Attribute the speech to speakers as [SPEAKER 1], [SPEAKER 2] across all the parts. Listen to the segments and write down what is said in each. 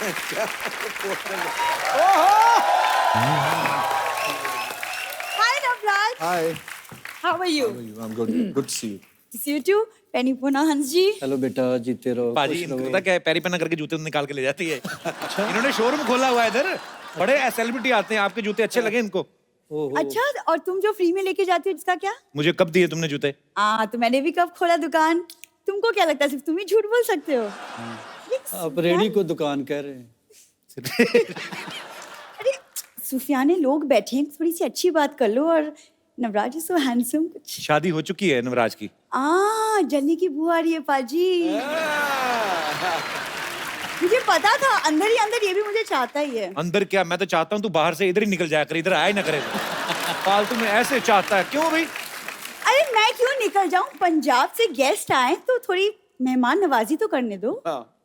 [SPEAKER 1] Hi, Navraj.
[SPEAKER 2] Hi.
[SPEAKER 1] How are you?
[SPEAKER 2] How are you? I'm good. Good to see you.
[SPEAKER 1] See you too. Penny Puna Hans ji.
[SPEAKER 2] Hello बेटा, जीते रहो।
[SPEAKER 3] पाजी
[SPEAKER 2] खुश
[SPEAKER 3] इनको
[SPEAKER 2] रहो।
[SPEAKER 3] पता क्या है, पैरी पन्ना करके जूते निकाल के ले जाती है। इन्होंने शोरूम खोला हुआ है इधर, बड़े सेलिब्रिटी आते हैं, आपके जूते अच्छे लगे इनको।
[SPEAKER 2] ओहो।
[SPEAKER 1] अच्छा, और तुम जो फ्री में लेके जाती हो इसका क्या?
[SPEAKER 3] मुझे कब दिए तुमने जूते?
[SPEAKER 1] तो मैंने भी कब खोला दुकान। तुमको क्या लगता है सिर्फ तुम ही झूठ बोल सकते हो?
[SPEAKER 2] आप रेडी को दुकान कह रहे हैं।
[SPEAKER 1] अरे सुफियाने लोग बैठे हैं, थोड़ी सी अच्छी बात कर लो। और नवराज इज सो हैंडसम। कुछ
[SPEAKER 3] शादी हो चुकी है नवराज की।
[SPEAKER 1] जन्नी की बुआ आ रही है पाजी। मुझे पता था अंदर ही अंदर ये भी मुझे चाहता ही है।
[SPEAKER 3] अंदर क्या, मैं तो चाहता हूँ तू बाहर से इधर ही निकल जाया कर, इधर आया ही ना करे। फालतू में ऐसे चाहता है क्यों भाई?
[SPEAKER 1] अरे मैं क्यों निकल जाऊं? पंजाब से गेस्ट आए तो थोड़ी मेहमान नवाजी तो करने दो।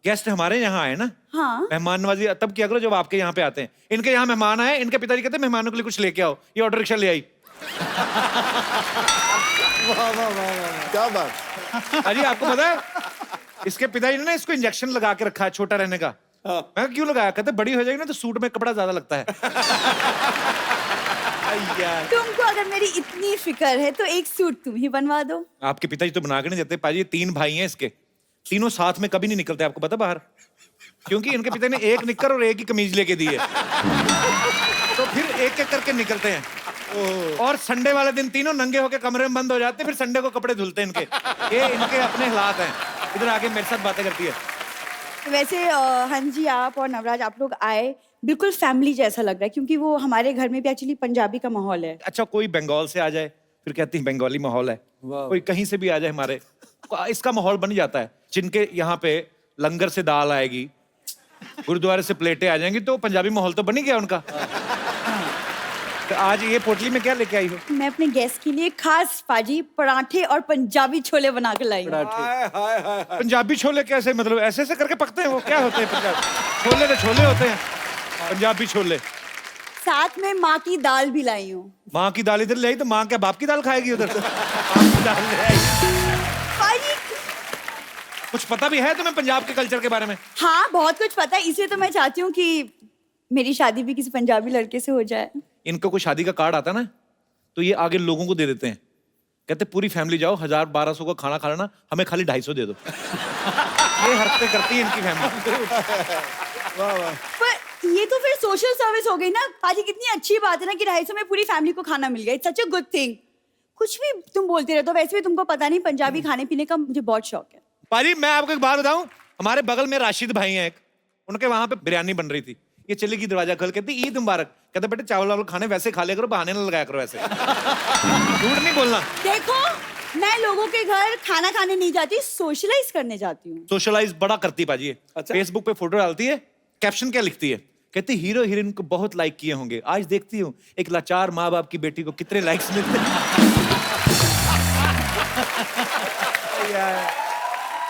[SPEAKER 3] गेस्ट हमारे यहाँ आए ना,
[SPEAKER 1] हाँ।
[SPEAKER 3] मेहमान नवाजी तब किया करो जब आपके यहाँ पे आते हैं। इनके यहाँ मेहमान आए, इनके पिताजी कहते हैं मेहमानों के लिए कुछ लेके आओ, ये ऑटो रिक्शा ले आई।
[SPEAKER 2] वाह वाह वाह, क्या बात।
[SPEAKER 3] अजी आपको पता है इसके पिताजी ने ना इसको इंजेक्शन लगा के रखा है छोटा रहने का। मैं कहा, क्यों लगाया? कहते बड़ी हो जाएगी ना तो सूट में कपड़ा ज्यादा लगता है।
[SPEAKER 1] तुमको अगर मेरी इतनी फिक्र है तो एक सूट तुम ही बनवा दो।
[SPEAKER 3] आपके पिताजी तो बना के नहीं देते पाजी, 3 भाई हैं इसके, तीनों साथ में कभी नहीं निकलते, आपको पता बाहर, क्योंकि इनके पिता ने एक निक्कर और एक ही कमीज लेके दी है। तो फिर एक एक करके निकलते हैं, और संडे वाले दिन तीनों नंगे होके कमरे में बंद हो जाते हैं, फिर संडे को कपड़े धुलते हैं इनके। ये इनके अपने हालात हैं। इधर आके मेरे साथ बातें करती है।
[SPEAKER 1] वैसे हंस जी, आप और नवराज आप लोग आए, बिल्कुल फैमिली जैसा लग रहा है, क्योंकि वो हमारे घर में भी एक्चुअली पंजाबी का माहौल है।
[SPEAKER 3] अच्छा, कोई बंगाल से आ जाए फिर कहती है बंगाली माहौल है,
[SPEAKER 2] वाह।
[SPEAKER 3] कोई कहीं से भी आ जाए हमारे, इसका माहौल बन जाता है। जिनके यहाँ पे लंगर से दाल आएगी, गुरुद्वारे से प्लेटें आ जाएंगी, तो पंजाबी माहौल तो बन ही गया उनका। तो आज ये पोटली में क्या लेके आई हो?
[SPEAKER 1] मैं अपने गेस्ट के लिए खास पाजी पराठे और पंजाबी छोले बना के लाई हूँ।
[SPEAKER 3] पंजाबी छोले कैसे, मतलब ऐसे ऐसे करके पकते हैं वो? क्या होते हैं पंजाबी छोले? तो छोले होते हैं पंजाबी छोले।
[SPEAKER 1] साथ में माँ की दाल भी लाई हूँ।
[SPEAKER 3] माँ की दाल इधर ले आई तो माँ क्या बाप की दाल खाएगी उधर से? बाप की दाल ले आई।
[SPEAKER 1] पाजी
[SPEAKER 3] कुछ पता भी है तुम्हें पंजाब के कल्चर के बारे में?
[SPEAKER 1] हाँ, बहुत कुछ पता है, इसलिए तो मैं चाहती हूँ कि मेरी शादी भी किसी पंजाबी लड़के से हो जाए।
[SPEAKER 3] इनको कोई शादी का कार्ड आता ना तो ये आगे लोगों को दे देते हैं, कहते पूरी फैमिली जाओ, 1000-1200 का खाना खा लेना, हमें खाली 250 दे दो। ये हरकतें करती है इनकी फैमिली।
[SPEAKER 1] पर ये तो फिर सोशल सर्विस हो गई ना पाजी। कितनी अच्छी बात है ना कि 250 में पूरी फैमिली को खाना मिल गया। It's such a good thing. कुछ भी तुम बोलते रहते हो, वैसे भी तुमको पता नहीं पंजाबी खाने पीने का मुझे बहुत शौक है।
[SPEAKER 3] पाजी मैं आपको एक बात बताऊं, हमारे बगल में राशिद भाई हैं एक, उनके वहां पे बिरयानी बन रही थी, ये चली गई दरवाजा खोल, कहती ईद मुबारक। कहते बेटे चावल वावल खाने वैसे खा लिया करो, बहाने ना लगाया करो ऐसे। झूठ नहीं बोलना।
[SPEAKER 1] देखो, मैं लोगों के घर खाना खाने नहीं जाती, सोशलाइज करने जाती हूँ।
[SPEAKER 3] सोशलाइज बड़ा करती पाजी।
[SPEAKER 2] अच्छा।
[SPEAKER 3] फेसबुक पे फोटो डालती है, कैप्शन क्या लिखती है, कहती हीरो हीरोइन को बहुत लाइक किए होंगे, आज देखती हूँ एक लाचार माँ बाप की बेटी को कितने लाइक्स मिलते हैं।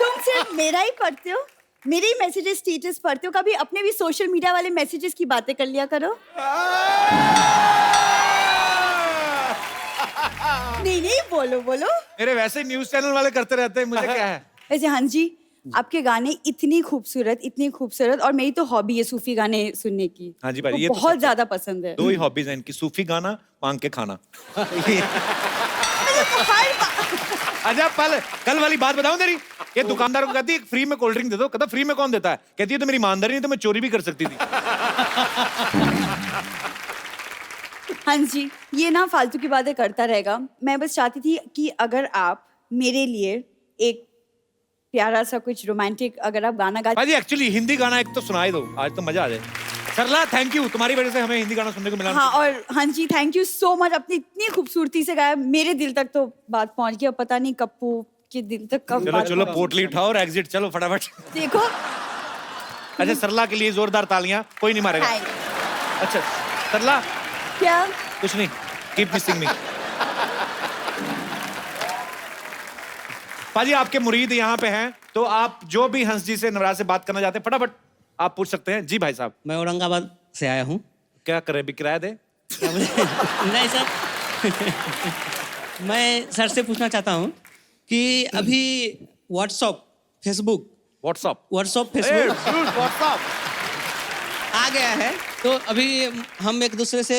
[SPEAKER 1] तुम सिर्फ मेरा ही पढ़ते हो, मेरे ही मैसेजेस स्टेटस पढ़ते हो, कभी अपने भी सोशल मीडिया वाले मैसेजेस की बातें कर लिया करो। नहीं बोलो बोलो।
[SPEAKER 3] मेरे वैसे न्यूज चैनल वाले करते रहते हैं, मुझे क्या है।
[SPEAKER 1] वैसे हंस जी, आपके गाने इतनी खूबसूरत, और मेरी तो हॉबी है सूफी गाने सुनने की।
[SPEAKER 3] हाँ जी भाई, ये तो
[SPEAKER 1] बहुत
[SPEAKER 3] सच है।
[SPEAKER 1] ज्यादा पसंद है।
[SPEAKER 3] 2 ही हॉबीज हैं इनकी, सूफी गाना, मांग के खाना। अच्छा कल वाली बात बताऊं तेरी, ये दुकानदार को कहती है फ्री में कोल्ड ड्रिंक दे दो, कहता फ्री में कौन देता है, कहती है तो मेरी ईमानदारी नहीं तो मैं चोरी भी कर सकती थी।
[SPEAKER 1] हंस जी, ये ना फालतू की बातें करता रहेगा। मैं बस चाहती थी कि अगर आप मेरे लिए एक प्यारा सा कुछ रोमांटिक अगर आप गाना गा।
[SPEAKER 3] भाई एक्चुअली हिंदी गाना एक तो सुनाई दो, आज तो मजा आ जाए। सरला थैंक यू, तुम्हारी वजह से हमें हिंदी गाना सुनने को मिला।
[SPEAKER 1] हाँ, और हंस जी थैंक यू सो मच, अपनी इतनी खूबसूरती से गाया, मेरे दिल तक तो बात पहुंच गई। अब पता नहीं कप्पू के दिल तक कब
[SPEAKER 3] चलो
[SPEAKER 1] बात
[SPEAKER 3] चलो
[SPEAKER 1] पहुंची।
[SPEAKER 3] पोटली उठाओ और एग्जिट चलो फटाफट।
[SPEAKER 1] देखो।
[SPEAKER 3] अच्छा सरला के लिए जोरदार तालियां, कोई नहीं मारेगा। अच्छा सरला,
[SPEAKER 1] क्या?
[SPEAKER 3] कुछ नहीं, कीप मिसिंग मी। पाजी आपके मुरीद यहाँ पे हैं, तो आप जो भी हंस जी से नवराज से बात करना चाहते हैं फटाफट आप पूछ सकते हैं। जी भाई साहब।
[SPEAKER 4] मैं औरंगाबाद से आया हूँ।
[SPEAKER 3] क्या कर रहे हैं, भी किराया दे?
[SPEAKER 4] नहीं सर। मैं सर से पूछना चाहता हूँ कि अभी WhatsApp Facebook
[SPEAKER 3] WhatsApp
[SPEAKER 4] WhatsApp Facebook आ गया है। तो अभी हम एक दूसरे से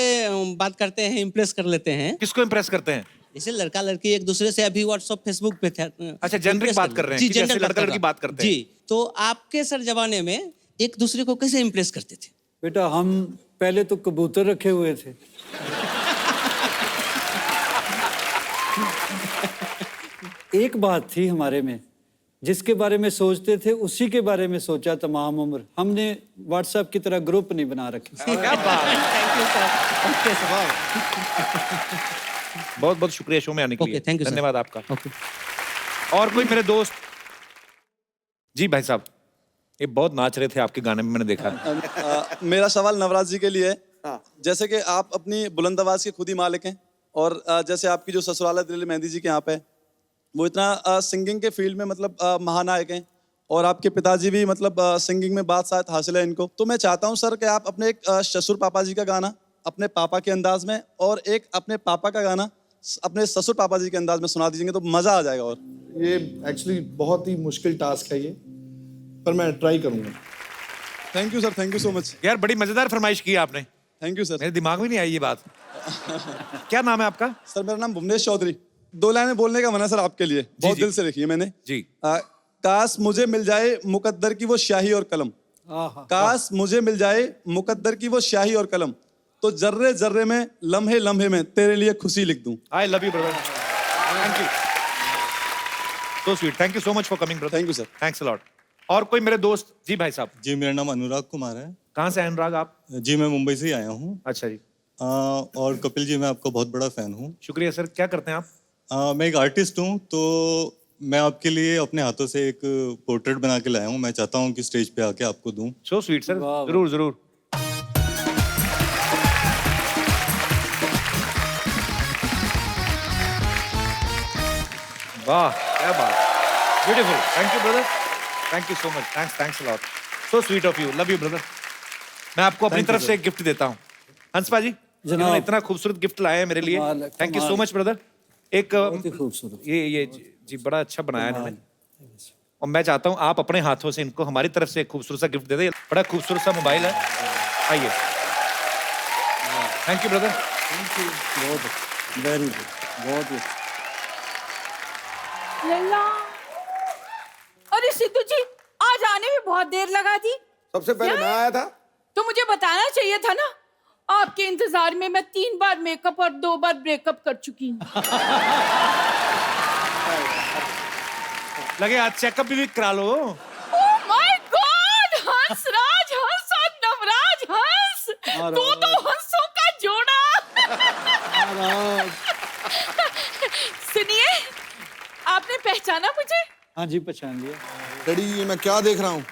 [SPEAKER 4] बात करते हैं, इम्प्रेस कर लेते हैं।
[SPEAKER 3] किसको इम्प्रेस करते हैं?
[SPEAKER 4] जैसे लड़का लड़की एक दूसरे से अभी व्हाट्सएप फेसबुक पे थे।
[SPEAKER 3] अच्छा, जेनरिक बात कर रहे हैं
[SPEAKER 4] जी,
[SPEAKER 3] कि जैसे
[SPEAKER 4] जेनरिक
[SPEAKER 3] लड़का लड़की बात करते हैं।
[SPEAKER 4] जी, तो आपके सर जमाने में एक दूसरे को कैसे इम्प्रेस करते थे?
[SPEAKER 2] बेटा हम पहले तो कबूतर रखे हुए थे। एक बात थी हमारे में, जिसके बारे में सोचते थे उसी के बारे में सोचा तमाम उम्र। हमने व्हाट्सएप की तरह ग्रुप नहीं बना रखे।
[SPEAKER 3] क्या बात है।
[SPEAKER 4] Thank you sir. Okay sir.
[SPEAKER 3] बहुत बहुत शुक्रिया शो में आने के
[SPEAKER 4] Okay,
[SPEAKER 3] लिए।
[SPEAKER 4] thank you, sir.
[SPEAKER 3] धन्यवाद आपका।
[SPEAKER 4] ओके।
[SPEAKER 3] और कोई मेरे दोस्त? जी भाई साहब, ये बहुत नाच रहे थे आपके गाने में, मैंने देखा।
[SPEAKER 5] मेरा सवाल नवराज जी के लिए है। जैसे कि आप अपनी बुलंद आवाज के खुद ही मालिक हैं और जैसे आपकी जो ससुराल है दिल्ली मेहंदी जी के यहाँ पे, वो इतना सिंगिंग के फील्ड में मतलब महानायक हैं और आपके पिताजी भी मतलब सिंगिंग में बादशाहत हासिल है इनको। तो मैं चाहता हूँ सर कि आप अपने एक ससुर पापा जी का गाना अपने पापा के अंदाज में और एक अपने पापा का गाना अपने ससुर पापा जी के अंदाज में सुना दीजिएंगे तो मजा आ जाएगा। और
[SPEAKER 6] ये एक्चुअली बहुत ही मुश्किल टास्क है ये, पर मैं ट्राई करूंगा।
[SPEAKER 5] Thank you sir, thank you so much.
[SPEAKER 3] यार बड़ी मजेदार फरमाइश की आपने,
[SPEAKER 5] थैंक यू सर।
[SPEAKER 3] मेरे दिमाग में नहीं आई ये बात। क्या नाम है आपका?
[SPEAKER 5] सर मेरा नाम भुवनेश चौधरी। 2 लाइनें बोलने का मन है सर आपके लिए, बहुत
[SPEAKER 3] जी।
[SPEAKER 5] दिल से लिखी है मैंने।
[SPEAKER 3] जी।
[SPEAKER 5] काश मुझे मिल जाए मुकद्दर की वो स्याही और कलम, काश मुझे मिल जाए मुकद्दर की वो स्याही और कलम, तो जर्रे जर्रे में लम्हे लम्हे में तेरे लिए खुशी लिख दूं।
[SPEAKER 3] I love you brother, thank you, so sweet, thank you so much for coming brother.
[SPEAKER 5] Thank you sir.
[SPEAKER 3] Thanks a lot. और कोई मेरे दोस्त? जी भाई साहब।
[SPEAKER 7] जी मेरा नाम अनुराग कुमार है।
[SPEAKER 3] कहाँ से हैं अनुराग आप?
[SPEAKER 7] जी मैं मुंबई से ही आया हूँ।
[SPEAKER 3] अच्छा जी।
[SPEAKER 7] और कपिल जी मैं आपका बहुत बड़ा फैन हूँ।
[SPEAKER 3] शुक्रिया सर। क्या करते हैं आप?
[SPEAKER 7] मैं एक आर्टिस्ट हूँ, तो मैं आपके लिए अपने हाथों से एक पोर्ट्रेट बना के लाया हूँ। मैं चाहता हूँ कि स्टेज पे आके आपको दूँ।
[SPEAKER 3] सो स्वीट सर,
[SPEAKER 2] वाह, वाह।
[SPEAKER 3] जरूर जरूर। वाह क्या बात, beautiful, thank you brother, thank you so much, thanks a lot, so sweet of you, love you brother. मैं आपको अपनी तरफ से एक गिफ्ट देता हूँ। हंस पाजी,
[SPEAKER 2] जनाब।
[SPEAKER 3] इतना खूबसूरत गिफ्ट लाए हैं मेरे लिए,
[SPEAKER 2] कमाल है,
[SPEAKER 3] थैंक यू सो
[SPEAKER 2] कमाल।
[SPEAKER 3] Much brother. एक
[SPEAKER 2] बहुत ही खूबसूरत।
[SPEAKER 3] ये जी बड़ा अच्छा बनाया इन्होंने, और मैं चाहता हूँ आप अपने हाथों से इनको हमारी तरफ से एक खूबसूरत सा गिफ्ट दे दें। बड़ा खूबसूरत सा मोबाइल है, आइए। Thank you brother.
[SPEAKER 2] बहुत वेरी गुड, बहुत ही।
[SPEAKER 1] लल्ला, अरे सिद्धू जी आज आने में बहुत देर लगा दी।
[SPEAKER 8] सबसे पहले मैं आया था।
[SPEAKER 1] तो मुझे बताना चाहिए था ना। आपके इंतजार में मैं 3 बार मेकअप और 2 बार ब्रेकअप कर चुकी हूँ।
[SPEAKER 3] लगे आज चेकअप भी करा लो।
[SPEAKER 1] Oh my God, Hansraj Hans और नवराज हंस, तो हंसों का जोड़ा। सुनिए, आपने पहचाना मुझे?
[SPEAKER 2] हाँ जी पहचान लिया।
[SPEAKER 8] डैडी ये मैं क्या देख रहा हूँ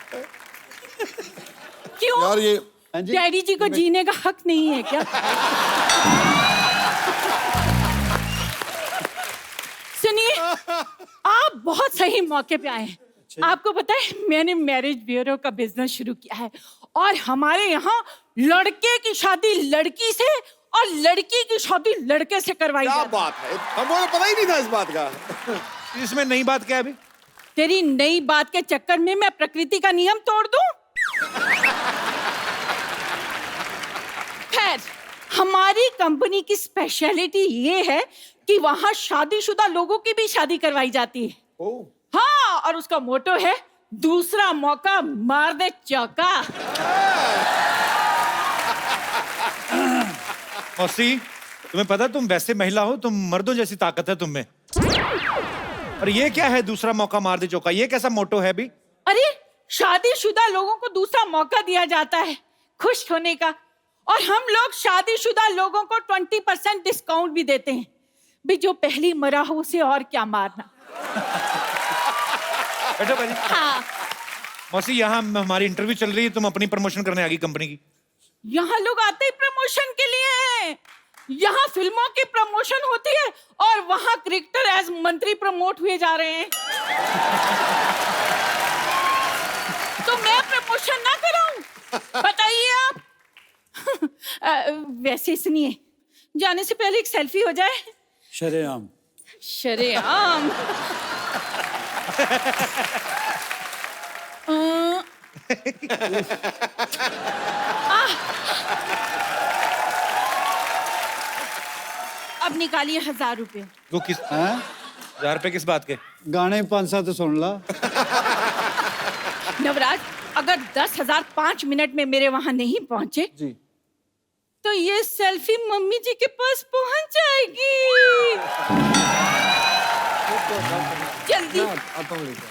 [SPEAKER 1] क्यों?
[SPEAKER 8] यार? ये
[SPEAKER 2] हाँ जी।
[SPEAKER 1] डैडी जी को जीने का हक नहीं है क्या? सुनिए, आप बहुत सही मौके पे आए हैं। आपको पता है मैंने मैरिज ब्यूरो का बिजनेस शुरू किया है और हमारे यहाँ लड़के की शादी लड़की से और लड़की की शादी लड़के से करवाई
[SPEAKER 8] क्या
[SPEAKER 1] जाती है।
[SPEAKER 8] बात है, हमको तो पता ही नहीं था इस बात का।
[SPEAKER 3] इसमें नई बात क्या है अभी?
[SPEAKER 1] तेरी नई बात के चक्कर में मैं प्रकृति का नियम तोड़ दूं? खैर, हमारी कंपनी की स्पेशलिटी ये है कि वहां शादीशुदा लोगों की भी शादी करवाई जाती है।
[SPEAKER 8] ओह,
[SPEAKER 1] हाँ, और उसका मोटो है दूसरा मौका मार दे चौका।
[SPEAKER 3] मौसी, तुम्हें पता तुम वैसे महिला हो, तुम मर्दों जैसी ताकत है तुम में। और ये क्या है दूसरा मौका मार दे चौका? ये कैसा मोटो है अभी?
[SPEAKER 1] अरे शादीशुदा लोगों को दूसरा मौका दिया जाता है खुश होने का, और हम लोग शादीशुदा लोगों को 20% डिस्काउंट भी देते हैं। भी जो पहली मरा हो उसे और क्या मारना।
[SPEAKER 3] बैठो भाई।
[SPEAKER 1] हाँ,
[SPEAKER 3] मौसी यहाँ हमारी इंटरव्यू चल रही है, तुम अपनी प्रमोशन करने आ गई कंपनी की।
[SPEAKER 1] यहाँ लोग आते ही प्रमोशन के लिए, यहाँ फिल्मों की प्रमोशन होती है और वहाँ क्रिकेटर एज मंत्री प्रमोट हुए जा रहे हैं। तो मैं प्रमोशन ना कराऊं? बताइए आप। वैसे सुनिए, जाने से पहले एक सेल्फी हो जाए।
[SPEAKER 2] शरेआम।
[SPEAKER 1] शरेआम। अब निकालिए 1000 रुपये।
[SPEAKER 3] वो किस
[SPEAKER 2] हैं
[SPEAKER 3] 1000 रुपए किस बात के?
[SPEAKER 2] गाने 5-7 सुन ला।
[SPEAKER 1] नवराज, अगर 10,000 5 मिनट में मेरे वहां नहीं पहुंचे
[SPEAKER 2] जी
[SPEAKER 1] तो ये सेल्फी मम्मी जी के पास पहुंच जाएगी। जल्दी।
[SPEAKER 8] आता हूँ लेकर।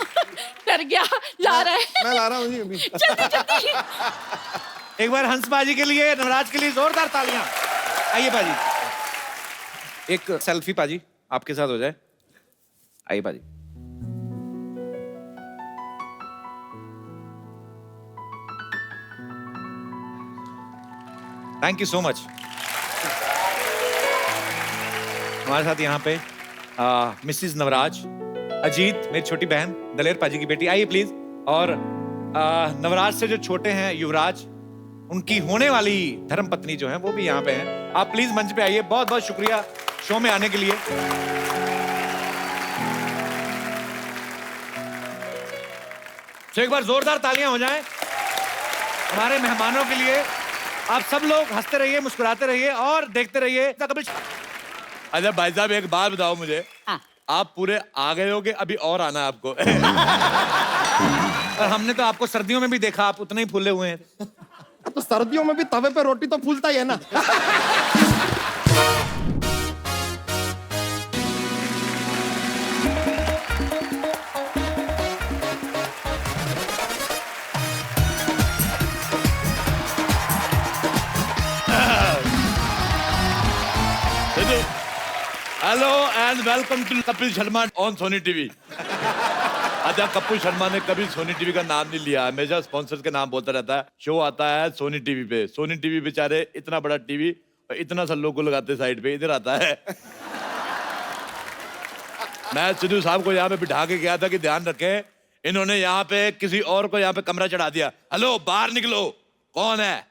[SPEAKER 1] डर गया, ला रहा है।
[SPEAKER 8] मैं ला रहा हूँ जी अभी।
[SPEAKER 1] जल्दी जल्दी।
[SPEAKER 3] एक बार हंस बाजी के लिए, नवराज के लिए जोरदार तालियां। आइए पाजी, एक सेल्फी पाजी आपके साथ हो जाए। आइए पाजी। Thank you so much. हमारे साथ यहाँ पे मिसिस नवराज, अजीत मेरी छोटी बहन, दलेर पाजी की बेटी, आइए प्लीज। और नवराज से जो छोटे हैं युवराज, उनकी होने वाली धर्मपत्नी जो है वो भी यहाँ पे हैं। आप प्लीज मंच पे आइए। बहुत बहुत शुक्रिया शो में आने के लिए। तो एक बार जोरदार तालियां हो जाएं हमारे मेहमानों के लिए। आप सब लोग हंसते रहिए, मुस्कुराते रहिए और देखते रहिए। अच्छा भाई साहब, एक बात बताओ मुझे। आप पूरे आ गए होगे, अभी और आना है आपको। और हमने तो आपको सर्दियों में भी देखा, आप उतने ही फूले हुए हैं।
[SPEAKER 8] तो सर्दियों में भी तवे पे रोटी तो फूलता ही है ना।
[SPEAKER 3] Hello and welcome to Kapil Sharma on Sony TV. अच्छा, कपिल शर्मा ने कभी सोनी टीवी का नाम नहीं लिया, हमेशा स्पॉन्सर्स के नाम बोलता रहता है। शो आता है सोनी टीवी पे। सोनी टीवी बेचारे इतना बड़ा टीवी और इतना सा लोगो लगाते साइड पे, इधर आता है। मैं सिद्धू साहब को यहाँ पे बिठा के गया था कि ध्यान रखें, इन्होंने यहाँ पे किसी और को यहाँ पे कमरा चढ़ा दिया। हेलो, बाहर निकलो, कौन है?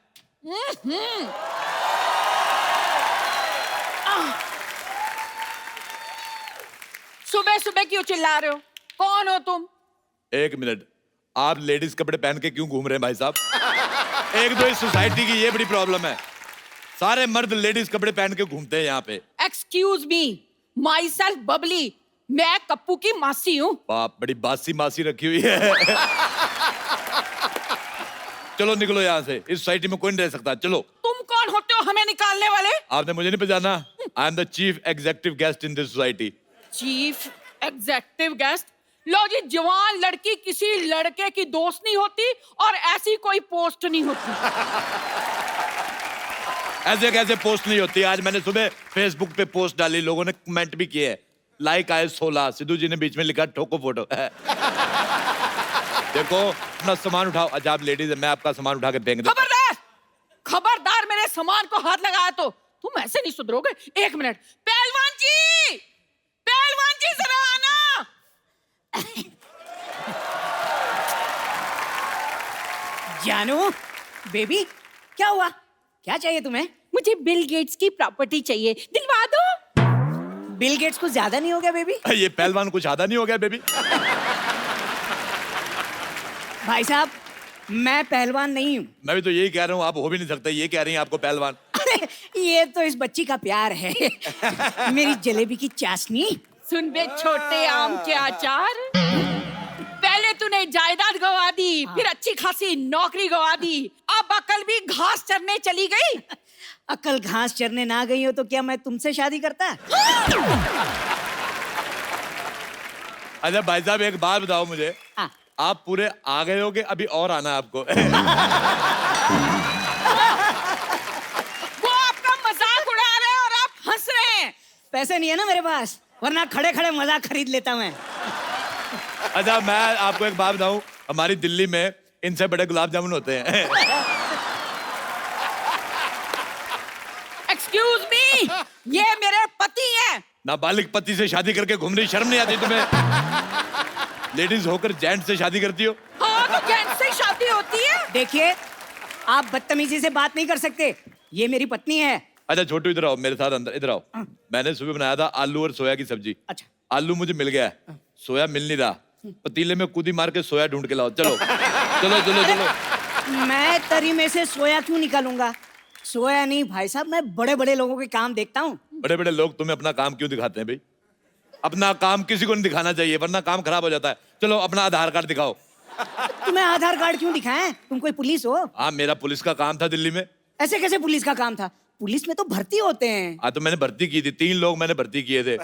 [SPEAKER 1] सुबह सुबह क्यों चिल्ला रहे हो? कौन हो तुम?
[SPEAKER 3] एक मिनट, आप लेडीज कपड़े पहन के क्यों घूम रहे हैं भाई साहब? एक दो इस सोसाइटी की ये बड़ी प्रॉब्लम है, सारे मर्द लेडीज कपड़े पहन के घूमते हैं यहाँ पे।
[SPEAKER 1] Excuse me, my self Babli, मैं कप्पू की मासी हूँ।
[SPEAKER 3] बाप, बड़ी बासी मासी रखी हुई है। चलो निकलो यहाँ से, इस सोसाइटी में कोई नहीं रह सकता। चलो।
[SPEAKER 1] तुम कौन होते हो हमें निकालने वाले?
[SPEAKER 3] आपने मुझे नहीं पहचाना? I am the chief executive guest in this society.
[SPEAKER 1] Chief executive guest? लो जी, जवान लड़की किसी लड़के की दोस्त नहीं होती और ऐसी कोई पोस्ट नहीं होती।
[SPEAKER 3] ऐसे कैसे पोस्ट नहीं होती? आज मैंने सुबह फेसबुक पे पोस्ट डाली, लोगों ने कमेंट भी किए हैं। लाइक आए 16, सिद्धू जी ने बीच में लिखा ठोको फोटो। देखो, अपना सामान उठाओ। अच्छा, आप लेडीज है, मैं आपका सामान उठा के फेंक दूं।
[SPEAKER 1] खबरदार, खबरदार, मेरे सामान को हाथ लगाया तो तुम ऐसे नहीं सुधरोगे। एक मिनट, पहलवान जी, पहलवान जी जरा आना।
[SPEAKER 9] जानू, बेबी, क्या हुआ? क्या चाहिए तुम्हें?
[SPEAKER 1] मुझे बिल गेट्स की प्रॉपर्टी चाहिए, दिलवा दो।
[SPEAKER 9] बिल गेट्स कुछ ज्यादा नहीं हो गया बेबी?
[SPEAKER 3] ये पहलवान कुछ आधा नहीं हो गया बेबी?
[SPEAKER 9] भाई साहब, मैं पहलवान नहीं हूँ।
[SPEAKER 3] मैं भी तो यही कह रहा हूँ, आप हो भी नहीं सकते। ये कह रही हैं आपको पहलवान।
[SPEAKER 9] अरे ये तो इस बच्ची का प्यार है। मेरी जलेबी की चाशनी।
[SPEAKER 1] सुन बे छोटे आम के अचार, पहले तूने जायदाद गवा दी, फिर अच्छी खासी नौकरी गवा दी, अब अकल भी घास चरने चली गई।
[SPEAKER 9] अकल घास चरने ना गई हो तो क्या मैं तुमसे शादी करता?
[SPEAKER 3] अच्छा भाई साहब, एक बात बताओ मुझे।
[SPEAKER 9] हाँ।
[SPEAKER 3] आप पूरे आ गए होगे, अभी और आना है आपको।
[SPEAKER 1] वो आपका मजाक उड़ा रहे हैं और आप हंस रहे हैं।
[SPEAKER 9] पैसे नहीं है ना मेरे पास, वरना खड़े खड़े मजाक खरीद लेता मैं।
[SPEAKER 3] अच्छा, मैं आपको एक बात बताऊं, हमारी दिल्ली में इनसे बड़े गुलाब जामुन होते हैं।
[SPEAKER 1] एक्सक्यूज मी, ये मेरे पति हैं।
[SPEAKER 3] नाबालिग पति से शादी करके घूम रही, शर्म नहीं आती तुम्हें? लेडीज होकर जेंट से शादी करती हो?
[SPEAKER 1] हाँ, तो जेंट्स से शादी होती है।
[SPEAKER 9] देखिए, आप बदतमीजी से बात नहीं कर सकते, ये मेरी पत्नी है।
[SPEAKER 3] अच्छा छोटू, इधर आओ मेरे साथ, अंदर इधर आओ। मैंने सुबह बनाया था आलू और सोया की सब्जी।
[SPEAKER 9] अच्छा।
[SPEAKER 3] आलू मुझे मिल गया है, सोया मिल नहीं रहा। पतीले में कूदी मार के सोया ढूंढ के लाओ। चलो चलो चलो चलो।
[SPEAKER 9] मैं तरी में से सोया क्यों निकालूंगा? सोया नहीं भाई साहब, मैं बड़े बड़े लोगों के काम देखता हूँ।
[SPEAKER 3] बड़े बड़े लोग तुम्हें अपना काम क्यों दिखाते हैं भाई? अपना काम किसी को नहीं दिखाना चाहिए, वरना काम खराब हो जाता है। चलो अपना आधार कार्ड दिखाओ।
[SPEAKER 9] तुम्हें आधार कार्ड क्यों दिखाएं? तुम कोई पुलिस हो?
[SPEAKER 3] हाँ, मेरा पुलिस का काम था दिल्ली में।
[SPEAKER 9] ऐसे कैसे पुलिस का काम था? पुलिस में तो भर्ती होते हैं।
[SPEAKER 3] हाँ, तो मैंने भर्ती की थी, 3 लोग मैंने भर्ती किए थे।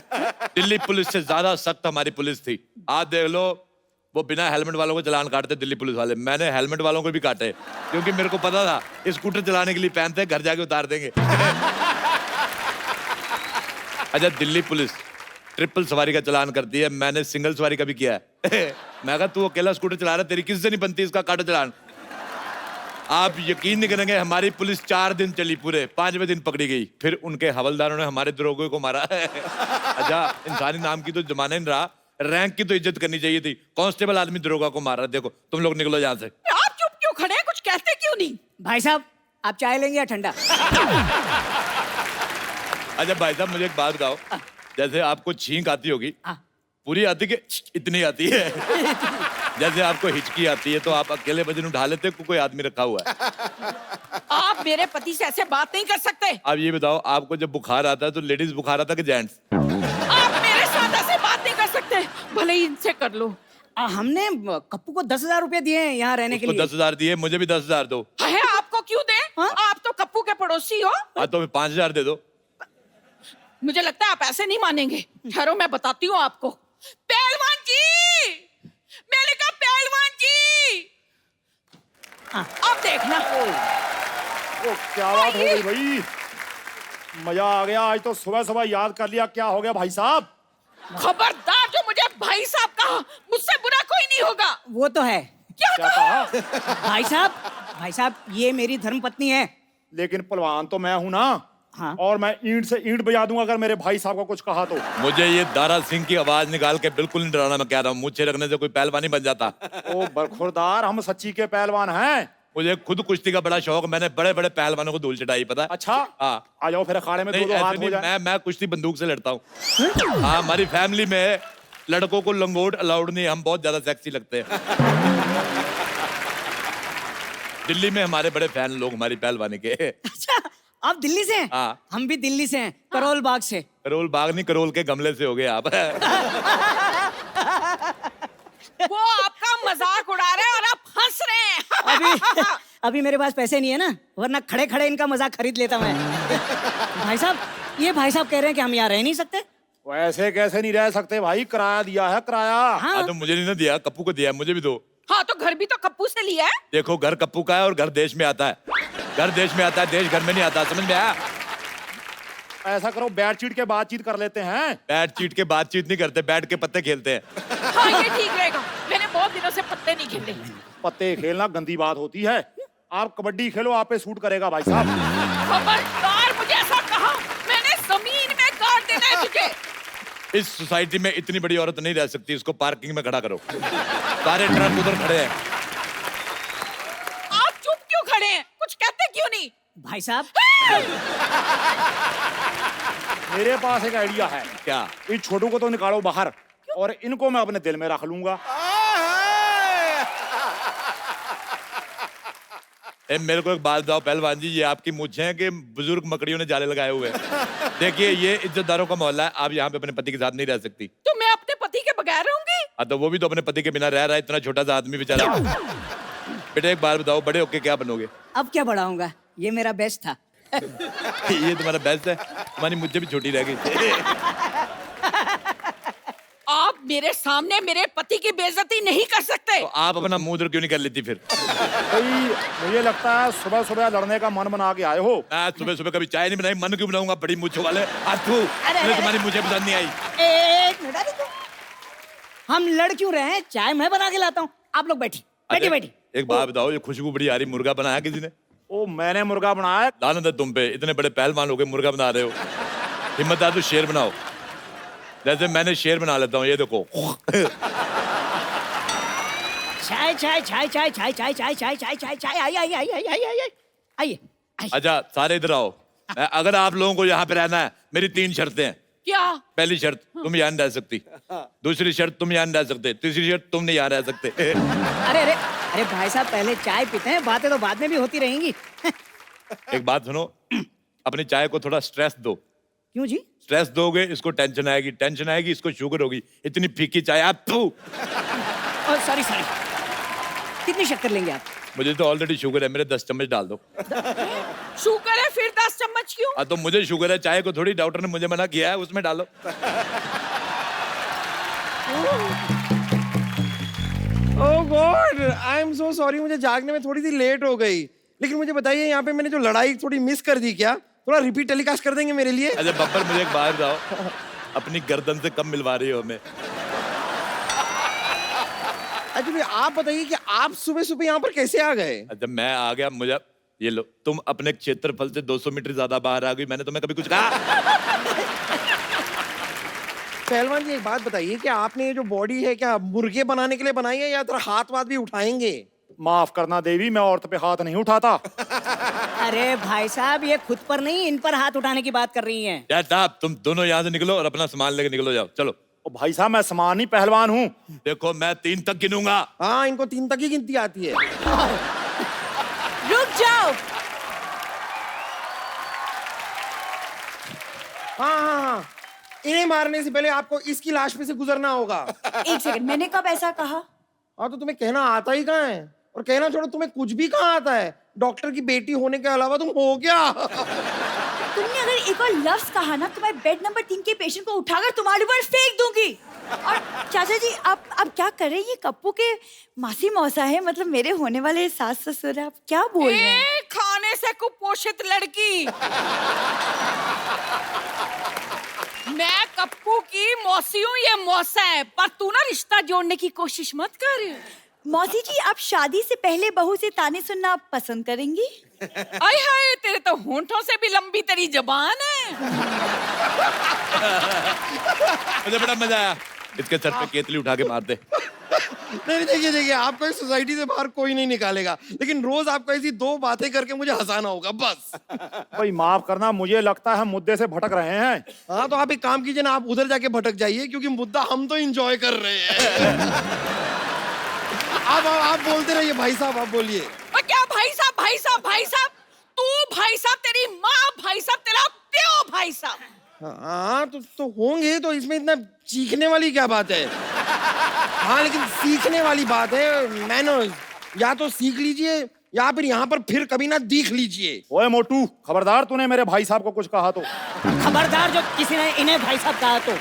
[SPEAKER 3] दिल्ली पुलिस से ज्यादा सख्त हमारी पुलिस थी। आज देख लो, वो बिना हेलमेट वालों को चालान काटते दिल्ली पुलिस वाले। मैंने हेलमेट वालों को भी काटे, क्योंकि मेरे को पता था स्कूटर चलाने के लिए पहनते हैं, घर जाके उतार देंगे। अच्छा, दिल्ली पुलिस ट्रिपल सवारी का चालान करती है, मैंने सिंगल सवारी का भी किया है। मैं कहा तू अकेला स्कूटर चला रहा है, तेरी किससे नहीं बनती, इसका काटो चालान। आप यकीन नहीं करेंगे, हमारी पुलिस 4 दिन चली पूरे, 5वें दिन पकड़ी गई। फिर उनके हवलदारों ने हमारे दरोगे को मारा। अच्छा, इंसानी नाम की तो जमाना नहीं रहा, रैंक की तो इज्जत करनी चाहिए थी। कांस्टेबल आदमी दरोगा को मार रहा। देखो तुम लोग निकलो यहाँ से।
[SPEAKER 1] आप चुप क्यों खड़े हैं? कुछ कहते क्यों नहीं?
[SPEAKER 9] भाई साहब, आप चाय लेंगे या ठंडा?
[SPEAKER 3] अच्छा भाई साहब, मुझे एक बात बताओ, जैसे आपको छींक आती होगी, पूरी आती कि इतनी आती है? जैसे आपको हिचकी आती है तो आप अकेले वजन उठा लेते हो, कोई आदमी रखा हुआ है?
[SPEAKER 1] आप मेरे पति से ऐसे बात नहीं कर सकते।
[SPEAKER 3] आप ये बताओ, आपको जब बुखार आता है तो लेडीज बुखार आता है कि जेंट्स?
[SPEAKER 1] आप मेरे साथ ऐसे बात नहीं कर सकते, भले ही इनसे कर लो।
[SPEAKER 9] हमने कप्पू को 10,000 रुपए दिए हैं यहाँ रहने के
[SPEAKER 3] उसको
[SPEAKER 9] लिए।
[SPEAKER 3] 10,000 दिए, मुझे भी 10,000 दो।
[SPEAKER 1] है, आपको क्यों दे? आप तो कप्पू के पड़ोसी हो।
[SPEAKER 3] हाँ, तो 5,000 दे दो।
[SPEAKER 1] मुझे लगता है आप ऐसे नहीं मानेंगे। ठहरो, मैं बताती हूँ आपको। पहलवान जी, मैंने कहा पहलवान जी, अब देखना।
[SPEAKER 8] ओ क्या बात हो गई भाई, मजा आ गया। आज तो सुबह सुबह याद कर लिया। क्या हो गया भाई साहब?
[SPEAKER 1] खबरदार, जो मुझे भाई साहब कहा, मुझसे बुरा कोई नहीं होगा।
[SPEAKER 9] वो तो है।
[SPEAKER 1] क्या
[SPEAKER 8] कहा?
[SPEAKER 9] भाई साहब, ये मेरी धर्मपत्नी है।
[SPEAKER 8] लेकिन पहलवान तो मैं हूं ना।
[SPEAKER 9] हाँ।
[SPEAKER 8] और मैं ईंट से ईंट बजा दूंगा अगर मेरे भाई साहब को कुछ कहा तो।
[SPEAKER 3] मुझे ये दारा सिंह की आवाज निकाल के बिल्कुल नहीं डराना। मैं कह रहा हूँ, मुझे रखने से कोई पहलवान नहीं बन जाता।
[SPEAKER 8] ओ बरखुरदार, हम सच्ची के पहलवान हैं।
[SPEAKER 3] मुझे खुद कुश्ती का बड़ा शौक, मैंने बड़े बड़े पहलवानों को धूल चटाई, पता है?
[SPEAKER 8] अच्छा,
[SPEAKER 3] हाँ।
[SPEAKER 8] आ जाओ फिर अखाड़े में
[SPEAKER 3] नहीं,
[SPEAKER 8] दो हाथ
[SPEAKER 3] ऐसे
[SPEAKER 8] हो
[SPEAKER 3] नहीं,
[SPEAKER 8] जाए।
[SPEAKER 3] मैं कुश्ती बंदूक से लड़ता हूँ। हाँ, हमारी फैमिली में लड़कों को लंगोट अलाउड नहीं, हम बहुत ज्यादा सेक्सी लगते हैं। दिल्ली में हमारे बड़े फैन लोग हमारी पहलवानी के।
[SPEAKER 9] अच्छा, आप दिल्ली से हैं?
[SPEAKER 3] हाँ।
[SPEAKER 9] हम भी दिल्ली से हैं, करोल बाग से।
[SPEAKER 3] करोल बाग नहीं, करोल के गमले से हो गए आप।
[SPEAKER 1] वो आपका मजाक उड़ा रहे हैं और आप हंस रहे हैं।
[SPEAKER 9] अभी मेरे पास पैसे नहीं है ना, वरना खड़े खड़े इनका मजाक खरीद लेता मैं। भाई साहब, ये भाई साहब कह रहे हैं कि हम यहाँ रह नहीं सकते।
[SPEAKER 8] वैसे कैसे नहीं रह सकते भाई, किराया दिया है किराया।
[SPEAKER 3] हाँ, तो मुझे नहीं ना दिया, कप्पू को दिया है, मुझे भी दो।
[SPEAKER 1] हाँ, तो घर भी तो कप्पू से लिया है।
[SPEAKER 3] देखो, घर कप्पू का है और घर देश में आता है। घर देश में आता है, देश घर में नहीं आता, समझ में आया?
[SPEAKER 8] ऐसा करो, बैट चीट के बातचीत कर लेते हैं।
[SPEAKER 3] बैट चीट के बातचीत नहीं करते, बैठ के पत्ते खेलते हैं।
[SPEAKER 1] हाँ, ये ठीक रहेगा। मैंने बहुत दिनों से पत्ते नहीं खेले।
[SPEAKER 8] पत्ते खेलना गंदी बात होती है। आप कबड्डी खेलो, आप पे सूट करेगा भाई साहब।
[SPEAKER 1] खबरदार, मुझे ऐसा कहा, मैंने जमीन में गाड़ देना है तुझे।
[SPEAKER 3] इस सोसाइटी में इतनी बड़ी औरत नहीं रह सकती, इसको पार्किंग में खड़ा करो। सारे ट्रक उधर खड़े हैं।
[SPEAKER 1] आप चुप क्यों खड़े हैं? कुछ कहते क्यों नहीं?
[SPEAKER 9] भाई साहब,
[SPEAKER 8] मेरे पास एक आइडिया है।
[SPEAKER 3] क्या?
[SPEAKER 8] इन छोटू को तो निकालो बाहर और इनको मैं अपने दिल में रख लूंगा।
[SPEAKER 3] मेरे को एक बात बताओ पहलवान जी, ये आपकी मूंछें हैं कि बुजुर्ग मकड़ियों ने जाले लगाए हुए हैं? देखिए, ये इज्जतदारों का मोहल्ला है, आप यहाँ पे अपने पति के साथ नहीं रह सकती।
[SPEAKER 1] तो मैं अपने पति के बगैर रहूंगी?
[SPEAKER 3] हाँ, तो वो भी तो अपने पति के बिना रह रहा है, इतना छोटा सा आदमी बेचारा। बेटा एक बात बताओ, बड़े होके क्या बनोगे?
[SPEAKER 9] अब क्या बढ़ाऊंगा, ये मेरा बेस्ट था।
[SPEAKER 3] ये तुम्हारा बेस्ट है, तुम्हारी मुझे भी छोटी रह गई।
[SPEAKER 1] आप मेरे सामने मेरे पति की बेइज्जती नहीं कर सकते।
[SPEAKER 3] तो आप अपना मुंह उधर क्यों नहीं कर लेती फिर?
[SPEAKER 8] भाई मुझे लगता है सुबह सुबह लड़ने का मन बना के आए हो।
[SPEAKER 3] मैं सुबह सुबह कभी चाय नहीं बनाई, मन क्यों बनाऊंगा? बड़ी मूंछों वाले मुझे तुम्हारी मुझे पसंद नहीं आई।
[SPEAKER 9] एक मिनट, अरे हम लड़ क्यों रहे हैं? चाय मैं बना के लाता हूँ, आप लोग बैठी बैठी बैठी।
[SPEAKER 3] एक बात बताओ, ये खुशबू बड़ी आ रही, मुर्गा बनाया किसी ने?
[SPEAKER 8] ओ, मैंने मुर्गा बनाया।
[SPEAKER 3] लानत है तुम पे, इतने बड़े पहलवान हो गए मुर्गा बना रहे हो। हिम्मत है तो शेर बनाओ, जैसे मैंने शेर बना लेता हूँ। ये देखो।
[SPEAKER 9] चाय चाय चाय चाय चाय चाय चाय चाय चाय चाय चाय आई आई आई आई आई आई आइए।
[SPEAKER 3] अच्छा, सारे इधर आओ। अगर आप लोगों को यहाँ पे रहना है, मेरी 3 शर्तें हैं।
[SPEAKER 1] क्या?
[SPEAKER 3] पहली शर्त, तुम यहाँ नहीं रह सकती। दूसरी शर्त, तुम यहाँ नहीं रह सकते। तीसरी शर्त, तुम नहीं यहाँ रह सकते।
[SPEAKER 9] अरे अरे अरे भाई साहब, पहले चाय पीते हैं, बातें तो बाद में भी होती रहेंगी।
[SPEAKER 3] एक बात सुनो, अपनी चाय को थोड़ा स्ट्रेस दो।
[SPEAKER 9] क्यों जी?
[SPEAKER 3] स्ट्रेस दोगे इसको टेंशन आएगी, टेंशन आएगी इसको शुगर होगी। इतनी फीकी चाय आप तू।
[SPEAKER 9] सॉरी सॉरी, कितनी शक्कर लेंगे आप?
[SPEAKER 3] मुझे तो ऑलरेडी शुगर है, मेरे 10 चम्मच डाल दो।
[SPEAKER 1] शुगर है फिर 10 चम्मच क्यों?
[SPEAKER 3] हाँ तो मुझे शुगर है, चाय को थोड़ी, डॉक्टर ने मुझे मना किया है, उसमें डालो।
[SPEAKER 10] Oh God, I am so sorry, मुझे जागने में थोड़ी सी लेट हो गई। लेकिन मुझे बताइए, यहाँ पे मैंने जो लड़ाई थोड़ी मिस कर दी क्या? थोड़ा रिपीट टेलीकास्ट कर देंगे मेरे लिए?
[SPEAKER 3] अच्छा बब्बर, मुझे एक बात बताओ, अपनी गर्दन से कम मिलवा रही हो हमें?
[SPEAKER 10] एक्चुअली आप बताइए कि आप सुबह सुबह यहाँ पर कैसे आ गए?
[SPEAKER 3] अच्छा मैं आ गया, मुझे ये लो, तुम अपने क्षेत्रफल से 200 मीटर ज्यादा बाहर आ गई, मैंने तुम्हें कभी कुछ कहा?
[SPEAKER 10] पहलवान जी एक बात बताइए कि आपने ये जो बॉडी है क्या मुर्गे बनाने के लिए बनाई है या थोड़ा हाथ वाथ भी उठाएंगे?
[SPEAKER 8] माफ करना देवी, मैं औरत पे हाथ नहीं उठाता।
[SPEAKER 9] अरे भाई साहब, ये खुद पर नहीं, इन पर हाथ उठाने की बात कर रही हैं।
[SPEAKER 3] यार साहब, तुम दोनों यहाँ से निकलो और अपना सामान लेके निकलो, जाओ चलो।
[SPEAKER 8] ओ भाई साहब, मैं समानी पहलवान हूँ।
[SPEAKER 3] देखो मैं 3 तक गिनूंगा।
[SPEAKER 10] हाँ, इनको 3 तक ही गिनती आती है।
[SPEAKER 1] रुक जाओ।
[SPEAKER 10] हाँ हाँ हाँ, इन्हें मारने से पहले आपको इसकी लाश पे से गुजरना होगा।
[SPEAKER 1] एक सेकंड, मैंने कब ऐसा कहा?
[SPEAKER 10] हाँ तो तुम्हें कहना आता ही कहाँ है? और कहना छोड़ो, तुम्हें कुछ भी कहाँ आता है? डॉक्टर की बेटी होने के अलावा तुम हो क्या?
[SPEAKER 1] तुमने अगर एक और लफ्ज कहा ना तो मैं बेड नंबर 3 के पेशेंट को उठाकर तुम्हारे ऊपर फेंक दूंगी। और चाचा जी, आप क्या कर रहे हैं? ये कप्पू के मासी मौसा है, मतलब मेरे होने वाले सास ससुर है, आप क्या बोल रहे हैं? खाने से कुपोषित लड़की। मैं कप्पू की मौसी हूँ, ये मौसा है, पर तू ना रिश्ता जोड़ने की कोशिश मत कर। मौसी जी, आप शादी से पहले बहू से ताने सुनना पसंद करेंगी? आय हाय, तेरे तो होंठों से भी लंबी तेरी जबान है।
[SPEAKER 3] मुझे बड़ा मजा आया, इसके सर पे केतली उठा के मार दे।
[SPEAKER 10] नहीं देखिए, आपको इस सोसाइटी से बाहर कोई नहीं निकालेगा, लेकिन रोज आपको ऐसी 2 बातें करके मुझे हंसाना होगा बस।
[SPEAKER 8] भाई माफ करना, मुझे लगता है मुद्दे से भटक रहे हैं।
[SPEAKER 10] हाँ तो आप एक काम कीजिए ना, आप उधर जाके भटक जाइए, क्योंकि मुद्दा हम तो एंजॉय कर रहे हैं। आप बोलते रहिए भाई साहब, आप बोलिए।
[SPEAKER 1] क्या भाई साहब, भाई साहब, भाई साहब? तू भाई साहब, तेरी माँ भाई साहब, तेरा प्यो भाई साहब।
[SPEAKER 10] हाँ तो होंगे, तो इसमें इतना चीखने वाली क्या बात है? हाँ लेकिन सीखने वाली बात है, मैनर्स। या तो सीख लीजिए या फिर यहाँ पर फिर कभी ना दिख लीजिए।
[SPEAKER 8] ओए मोटू, खबरदार तूने मेरे भाई साहब को कुछ कहा तो।
[SPEAKER 9] खबरदार जो किसी ने इन्हें भाई साहब कहा तो।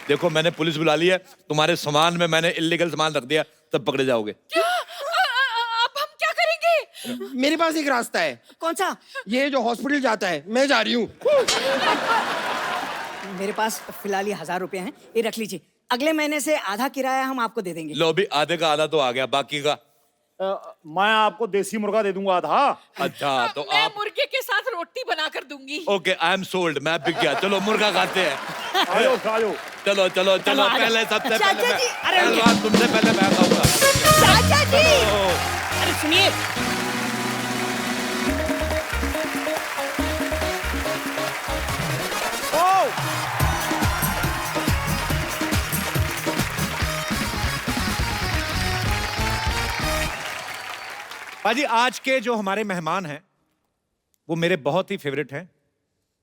[SPEAKER 3] देखो मैंने पुलिस बुला ली है, तुम्हारे सामान में मैंने इल्लीगल सामान रख दिया, तब पकड़े जाओगे।
[SPEAKER 1] अब हम क्या करेंगे?
[SPEAKER 10] मेरे पास एक रास्ता है।
[SPEAKER 9] कौन सा?
[SPEAKER 10] ये जो हॉस्पिटल जाता है, मैं जा रही हूँ।
[SPEAKER 9] मेरे पास फिलहाल ये 1000 रुपए हैं, ये रख लीजिए। अगले महीने से आधा किराया हम आपको दे देंगे।
[SPEAKER 3] लो भी, आधे का आधा तो आ गया, बाकी का?
[SPEAKER 8] मैं आपको देसी मुर्गा दे दूंगा आधा।
[SPEAKER 3] अच्छा तो
[SPEAKER 1] मैं
[SPEAKER 3] आप?
[SPEAKER 1] मुर्गे के साथ रोटी बना कर दूंगी।
[SPEAKER 3] ओके, आई एम सोल्ड, मैं बिक गया। चलो मुर्गा खाते हैं।
[SPEAKER 8] आयो आयो।
[SPEAKER 3] चलो चलो चलो,
[SPEAKER 9] आ जाओ।
[SPEAKER 3] पहले सबसे
[SPEAKER 1] चाचा
[SPEAKER 3] पहले
[SPEAKER 1] जी,
[SPEAKER 3] मैं, पहलवान तुमसे पहले मैं खाऊंगा।
[SPEAKER 1] चाचा जी,
[SPEAKER 9] अरे सुनिए,
[SPEAKER 3] पाजी, आज के जो हमारे मेहमान हैं वो मेरे बहुत ही फेवरेट हैं।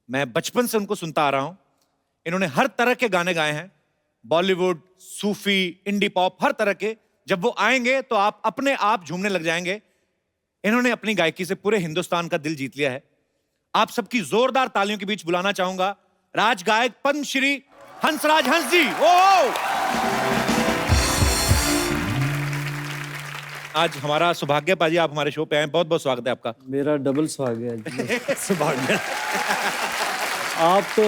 [SPEAKER 3] मैं बचपन से उनको सुनता आ रहा हूं। इन्होंने हर तरह के गाने गाए हैं, बॉलीवुड, सूफी, इंडी पॉप, हर तरह के। जब वो आएंगे तो आप अपने आप झूमने लग जाएंगे। इन्होंने अपनी गायकी से पूरे हिंदुस्तान का दिल जीत लिया है। आप सबकी जोरदार तालियों के बीच बुलाना चाहूंगा राज गायक पद्मश्री हंसराज हंस जी। आज हमारा सौभाग्य पाजी, आप हमारे शो पे आए, बहुत बहुत स्वागत है आपका।
[SPEAKER 2] मेरा डबल सौभाग्य है। सौभाग्य। आप तो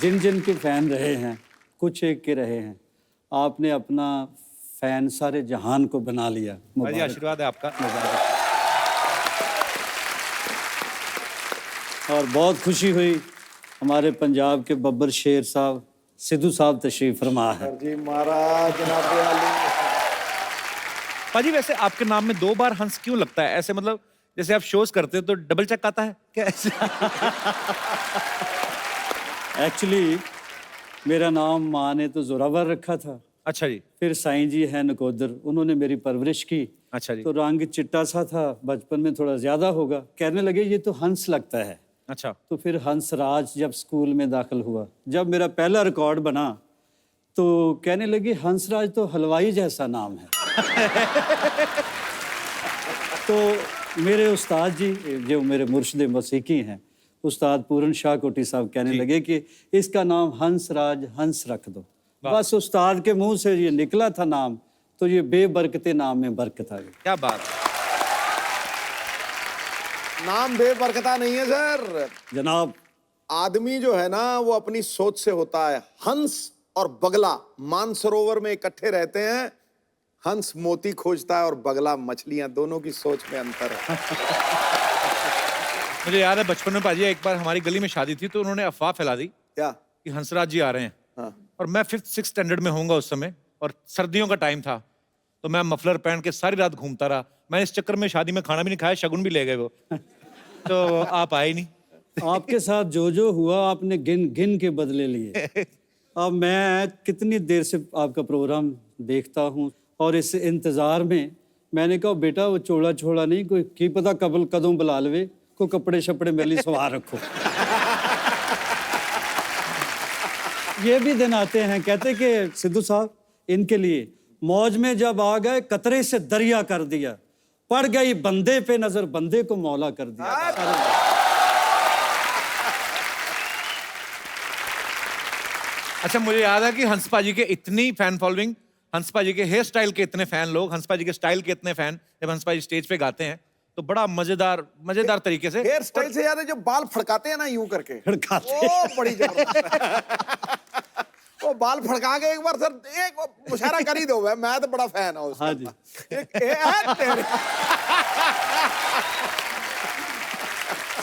[SPEAKER 2] जिन जिन के फैन रहे हैं, कुछ एक के रहे हैं, आपने अपना फैन सारे जहान को बना लिया।
[SPEAKER 3] पाजी आशीर्वाद है आपका।
[SPEAKER 2] और बहुत खुशी हुई, हमारे पंजाब के बब्बर शेर साहब सिद्धू साहब तशरीफ फरमा है।
[SPEAKER 6] जी महाराज, जनाब आली।
[SPEAKER 3] पाजी वैसे आपके नाम में 2 बार हंस क्यों लगता है? ऐसे मतलब जैसे आप शोज करते हो तो डबल चेक आता है क्या ऐसे?
[SPEAKER 2] एक्चुअली मेरा नाम माँ ने तो जोरावर रखा था।
[SPEAKER 3] अच्छा जी।
[SPEAKER 2] फिर साईं जी हैं नकोदर, उन्होंने मेरी परवरिश की
[SPEAKER 3] अच्छा जी।
[SPEAKER 2] तो रंग चिट्टा सा था, बचपन में थोड़ा ज्यादा होगा। कहने लगे ये तो हंस लगता है।
[SPEAKER 3] अच्छा।
[SPEAKER 2] तो फिर हंसराज जब स्कूल में दाखिल हुआ, जब मेरा पहला रिकॉर्ड बना तो कहने लगे हंसराज तो हलवाई जैसा नाम है। तो मेरे उस्ताद जी जो मेरे मुर्शिद मौसीकी हैं, उस्ताद पूरन शाह कोटी साहब कहने लगे कि इसका नाम हंसराज हंस रख दो। बस उस्ताद के मुंह से ये निकला था नाम, तो ये बेबरकते नाम में बरकत आ गई।
[SPEAKER 3] क्या बात।
[SPEAKER 8] नाम बेबरकता नहीं है सर,
[SPEAKER 2] जनाब
[SPEAKER 8] आदमी जो है ना वो अपनी सोच से होता है। हंस और बगला मानसरोवर में इकट्ठे रहते हैं, हंस मोती खोजता है और बगला मछलियां, दोनों की सोच में अंतर है।
[SPEAKER 3] मुझे याद है बचपन में पाजी एक बार हमारी गली में शादी थी, तो उन्होंने अफवाह फैला दी
[SPEAKER 8] क्या?
[SPEAKER 3] कि हंसराज जी आ रहे हैं।
[SPEAKER 8] हाँ।
[SPEAKER 3] और मैं 5th-6th स्टैंडर्ड में होऊंगा उस समय, और सर्दियों का टाइम था, तो मैं मफलर पहन के सारी रात घूमता रहा। मैं इस चक्कर में शादी में खाना भी नहीं खाया, शगुन भी ले गए वो। तो आप आए नहीं।
[SPEAKER 2] आपके साथ जो हुआ आपने गिन गिन के बदले लिए। अब मैं कितनी देर से आपका प्रोग्राम देखता हूँ, और इस इंतजार में मैंने कहा बेटा वो चोड़ा छोड़ा नहीं, कोई की पता कबल कदों बुला लवे, को कपड़े शपड़े मेली सवार रखो। ये भी दिन आते हैं, कहते कि सिद्धू साहब इनके लिए मौज में जब आ गए कतरे से दरिया कर दिया, पड़ गई बंदे पे नजर बंदे को मौला कर दिया।
[SPEAKER 3] अच्छा, मुझे याद है कि हंस पाजी के इतनी फैन फॉलोइंग, हंस पाजी के हेयर स्टाइल के इतने फैन लोग, हंस पाजी के स्टाइल के इतने फैन, जब हंस पाजी स्टेज पे गाते हैं तो बड़ा मजेदार तरीके से।
[SPEAKER 8] हेयर स्टाइल से याद है जो बाल फड़काते हैं ना यूं करके,
[SPEAKER 2] फड़काते
[SPEAKER 8] वो बड़ी जबरदस्त। वो बाल फड़का के एक बार सर एक मुशायरा कर ही दो, मैं तो बड़ा फैन हूँ उसका।
[SPEAKER 2] हाँ जी।
[SPEAKER 8] तेरे।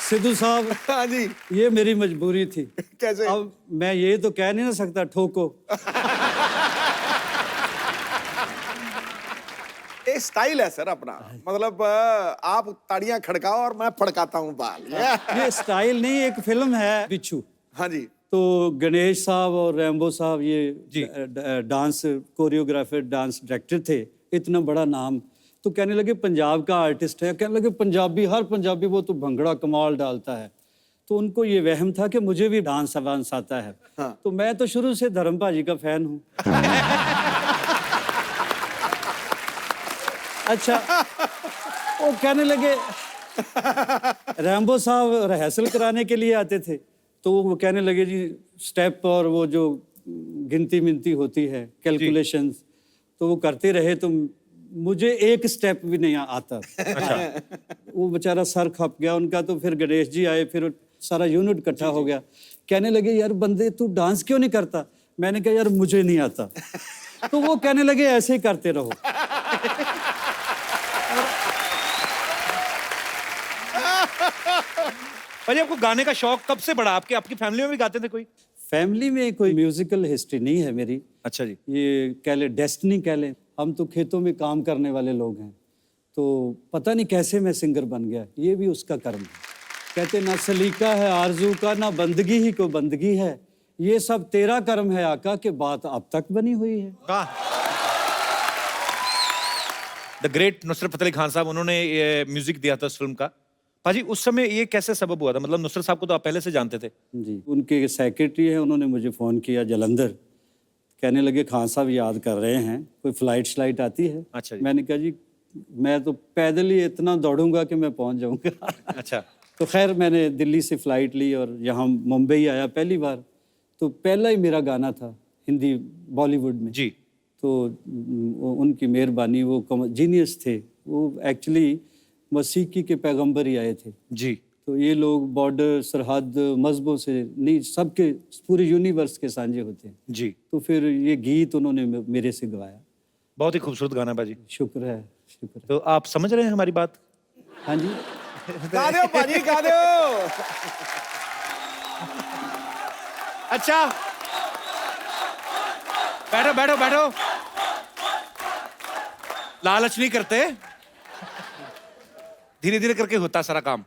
[SPEAKER 2] सिद्धू साहब
[SPEAKER 8] हाँ जी।
[SPEAKER 2] ये मेरी मजबूरी थी।
[SPEAKER 8] कैसे?
[SPEAKER 2] अब मैं ये तो कह नहीं ना सकता ठोको।
[SPEAKER 8] ये स्टाइल है सर अपना, मतलब आप ताड़ियां खड़काओ और मैं फड़काता हूँ बाल।
[SPEAKER 2] ये स्टाइल नहीं, एक फिल्म है बिच्छू।
[SPEAKER 8] हाँ जी।
[SPEAKER 2] तो गणेश साहब और रैम्बो साहब ये डांस कोरियोग्राफर, डांस डायरेक्टर थे, इतना बड़ा नाम। तो कहने लगे पंजाब का आर्टिस्ट है, कहने लगे पंजाबी, हर पंजाबी वो तो भंगड़ा कमाल डालता है। तो उनको ये वहम था कि मुझे भी डांस वांस आता है।
[SPEAKER 8] हाँ।
[SPEAKER 2] तो मैं तो शुरू से धर्म भाजी का फैन हूँ। अच्छा, वो कहने लगे रैम्बो साहब रिहर्सल कराने के लिए आते थे, तो वो कहने लगे जी स्टेप और वो जो गिनती मिनती होती है, कैलकुलेशंस, तो वो करते रहे, तो मुझे एक स्टेप भी नहीं आता। अच्छा। वो बेचारा सर खप गया उनका। तो फिर गणेश जी आए, फिर सारा यूनिट इकट्ठा हो गया। कहने लगे यार बंदे तू डांस क्यों नहीं करता? मैंने कहा यार मुझे नहीं आता। तो वो कहने लगे ऐसे ही करते रहो।
[SPEAKER 3] भाई आपको गाने का शौक कब से बढ़ा? आपकी फैमिली में भी गाते थे कोई?
[SPEAKER 2] फैमिली में कोई म्यूजिकल हिस्ट्री नहीं है मेरी।
[SPEAKER 3] अच्छा जी।
[SPEAKER 2] ये कह ले डेस्टिनी कह ले, हम तो खेतों में काम करने वाले लोग हैं। तो पता नहीं कैसे मैं सिंगर बन गया, ये भी उसका कर्म है। कहते ना सलीका है आरजू का, ना बंदगी ही को बंदगी है, ये सब तेरा कर्म है आका, के बात अब तक बनी हुई है।
[SPEAKER 3] द ग्रेट नुसरत फतेह अली खान साहब, उन्होंने ये म्यूजिक दिया था उस फिल्म का। पाजी उस समय ये कैसे सबब हुआ था? मतलब नुसरत साहब को तो आप पहले से जानते थे?
[SPEAKER 2] जी, उनके सेक्रेटरी हैं, उन्होंने मुझे फ़ोन किया जलंधर, कहने लगे खान साहब याद कर रहे हैं, कोई फ्लाइट आती है?
[SPEAKER 3] अच्छा जी।
[SPEAKER 2] मैंने कहा जी मैं तो पैदल ही इतना दौड़ूंगा कि मैं पहुंच जाऊंगा।
[SPEAKER 3] अच्छा।
[SPEAKER 2] तो खैर मैंने दिल्ली से फ़्लाइट ली और यहाँ मुंबई आया पहली बार। तो पहला ही मेरा गाना था हिंदी बॉलीवुड में
[SPEAKER 3] जी।
[SPEAKER 2] तो उनकी मेहरबानी, वो जीनियस थे, वो एक्चुअली मसीकी के पैगंबर ही आए थे
[SPEAKER 3] जी।
[SPEAKER 2] तो ये लोग बॉर्डर सरहद मजहबों से नहीं, सबके पूरे यूनिवर्स के सांझे होते हैं
[SPEAKER 3] जी।
[SPEAKER 2] तो फिर ये गीत उन्होंने मेरे से गवाया।
[SPEAKER 3] बहुत ही खूबसूरत गाना बाजी।
[SPEAKER 2] शुक्र है, शुक्र है।
[SPEAKER 3] तो आप समझ रहे हैं हमारी बात?
[SPEAKER 2] हाँ जी।
[SPEAKER 8] गा दो पाजी, गा दो।
[SPEAKER 3] अच्छा, बैठो बैठो बैठो, लालच नहीं करते, धीरे धीरे करके होता सारा काम।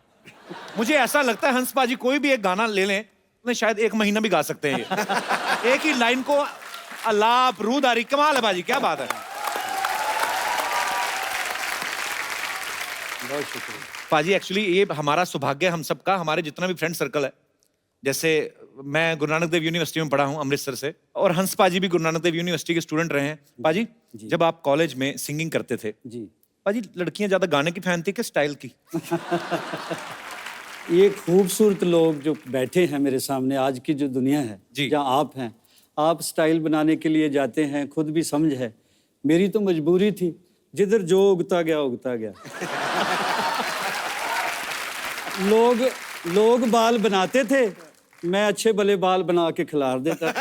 [SPEAKER 3] मुझे ऐसा लगता है हंस पाजी कोई भी एक गाना ले लें तो शायद 1 महीना भी गा सकते हैं ये। एक ही लाइन को अलाप रूदारी, कमाल है बाजी, क्या बात है।
[SPEAKER 2] बहुत शुक्रिया।
[SPEAKER 3] पाजी एक्चुअली ये हमारा सौभाग्य है हम सबका, हमारे जितना भी फ्रेंड सर्कल है, जैसे मैं गुरु नानक देव यूनिवर्सिटी में पढ़ा हूँ अमृतसर से, और हंस पाजी भी गुरु नानक देव यूनिवर्सिटी के स्टूडेंट रहे हैं। पाजी जब आप कॉलेज में सिंगिंग करते थे
[SPEAKER 2] जी,
[SPEAKER 3] पाजी लड़कियां ज्यादा गाने की फैन थी कि स्टाइल की?
[SPEAKER 2] ये खूबसूरत लोग जो बैठे हैं मेरे सामने, आज की जो दुनिया है
[SPEAKER 3] जी।
[SPEAKER 2] जहाँ आप हैं, आप स्टाइल बनाने के लिए जाते हैं, खुद भी समझ है। मेरी तो मजबूरी थी, जिधर जो उगता गया उगता गया। लोग बाल बनाते थे, मैं अच्छे भले बाल बना के खिलार देता।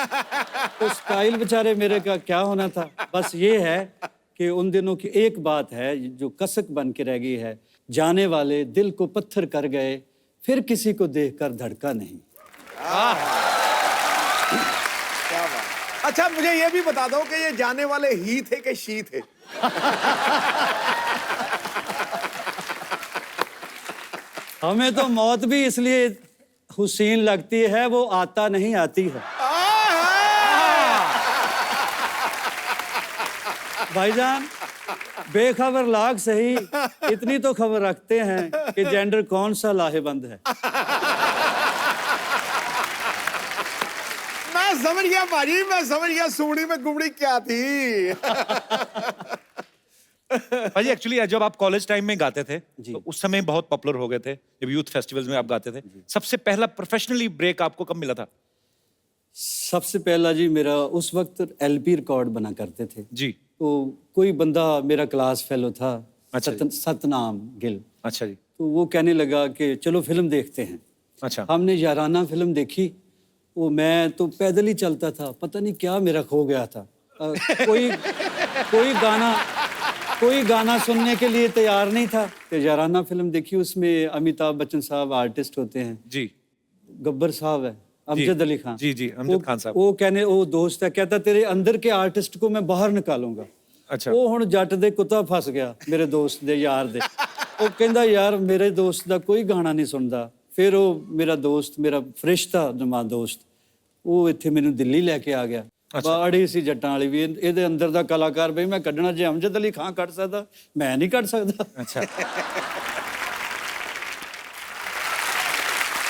[SPEAKER 2] तो स्टाइल बेचारे मेरे का क्या होना था। बस ये है कि उन दिनों की एक बात है जो कसक बन के रह गई है, जाने वाले दिल को पत्थर कर गए, फिर किसी को देखकर धड़का नहीं।
[SPEAKER 8] क्या बात। अच्छा मुझे ये भी बता दो कि ये जाने वाले ही थे कि शी थे?
[SPEAKER 2] हमें तो मौत भी इसलिए हुसैन लगती है, वो आता नहीं आती है। भाईजान बेखबर लाग सही, इतनी तो खबर रखते हैं कि जेंडर कौन सा लाहेबंद है।
[SPEAKER 8] मैं समझ गया भाजी, मैं समझ गया सुमड़ी में गुमड़ी क्या थी।
[SPEAKER 3] पाजी एक्चुअली जब आप कॉलेज टाइम में गाते थे
[SPEAKER 2] जी।
[SPEAKER 3] तो उस समय बहुत पॉपुलर हो गए थे, जब यूथ फेस्टिवल्स में आप गाते थे। सबसे पहला प्रोफेशनली ब्रेक आपको कब मिला था?
[SPEAKER 2] सबसे पहला जी मेरा उस वक्त LP रिकॉर्ड बना करते थे।
[SPEAKER 3] जी।
[SPEAKER 2] तो कोई बंदा मेरा क्लास फेलो था,
[SPEAKER 3] अच्छा जी।
[SPEAKER 2] सतनाम गिल।
[SPEAKER 3] अच्छा जी।
[SPEAKER 2] तो वो कहने लगा कि चलो फिल्म देखते हैं।
[SPEAKER 3] अच्छा।
[SPEAKER 2] हमने याराना फिल्म देखी। वो मैं तो पैदल ही चलता था, पता नहीं क्या मेरा खो गया था। कोई गाना सुनने के लिए तैयार नहीं था। तो याराना फिल्म देखी, उसमें अमिताभ बच्चन साहब आर्टिस्ट होते हैं,
[SPEAKER 3] जी।
[SPEAKER 2] गब्बर साहब है, अमजद अली खान।
[SPEAKER 3] जी, अमजद खान साहब।
[SPEAKER 2] वो दोस्त है, कहता तेरे अंदर के आर्टिस्ट को मैं बाहर निकालूंगा।
[SPEAKER 3] अच्छा।
[SPEAKER 2] वो हुण जट दे कुत्ता फस गया मेरे दोस्त दे यार दे। वो कहंदा यार मेरे दोस्त दा कोई गाना नहीं सुनदा। फिर वो मेरा दोस्त, मेरा फरिश्ता जमा दोस्त, वो इत्थे मैनू दिल्ली लैके आ गया। बाड़ी सी जट्टां वाली भी, ਇਹਦੇ अंदर ਦਾ कलाकार बई मैं ਕੱਢਣਾ, ਜੇ अमजद अली खान ਕੱਢ ਸਕਦਾ मैं नहीं ਕੱਢ ਸਕਦਾ।
[SPEAKER 3] अच्छा।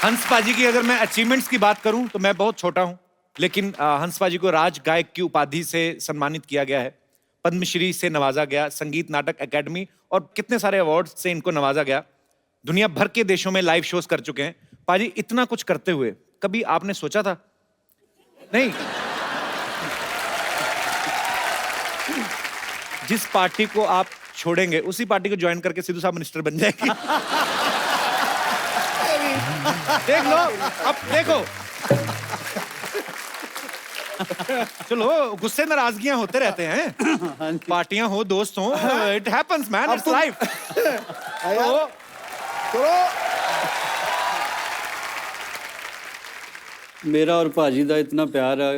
[SPEAKER 3] हंस पाजी की अगर मैं अचीवमेंट्स की बात करूं तो मैं बहुत छोटा हूं, लेकिन हंस पाजी को राज गायक की उपाधि से सम्मानित किया गया है, पद्मश्री से नवाजा गया, संगीत नाटक एकेडमी और कितने सारे अवार्ड से इनको नवाजा गया। दुनिया भर के देशों में लाइव शोज कर चुके हैं। पाजी इतना कुछ करते हुए कभी आपने सोचा था? नहीं, जिस पार्टी को आप छोड़ेंगे उसी पार्टी को ज्वाइन करके सिद्धू साहब मिनिस्टर बन जाएगी। देख लो, अब देखो। चलो गुस्से नाराजगियां होते रहते हैं, पार्टियां हो, दोस्त हो, it happens man, it's life.
[SPEAKER 2] मेरा और भाजी का इतना प्यार है,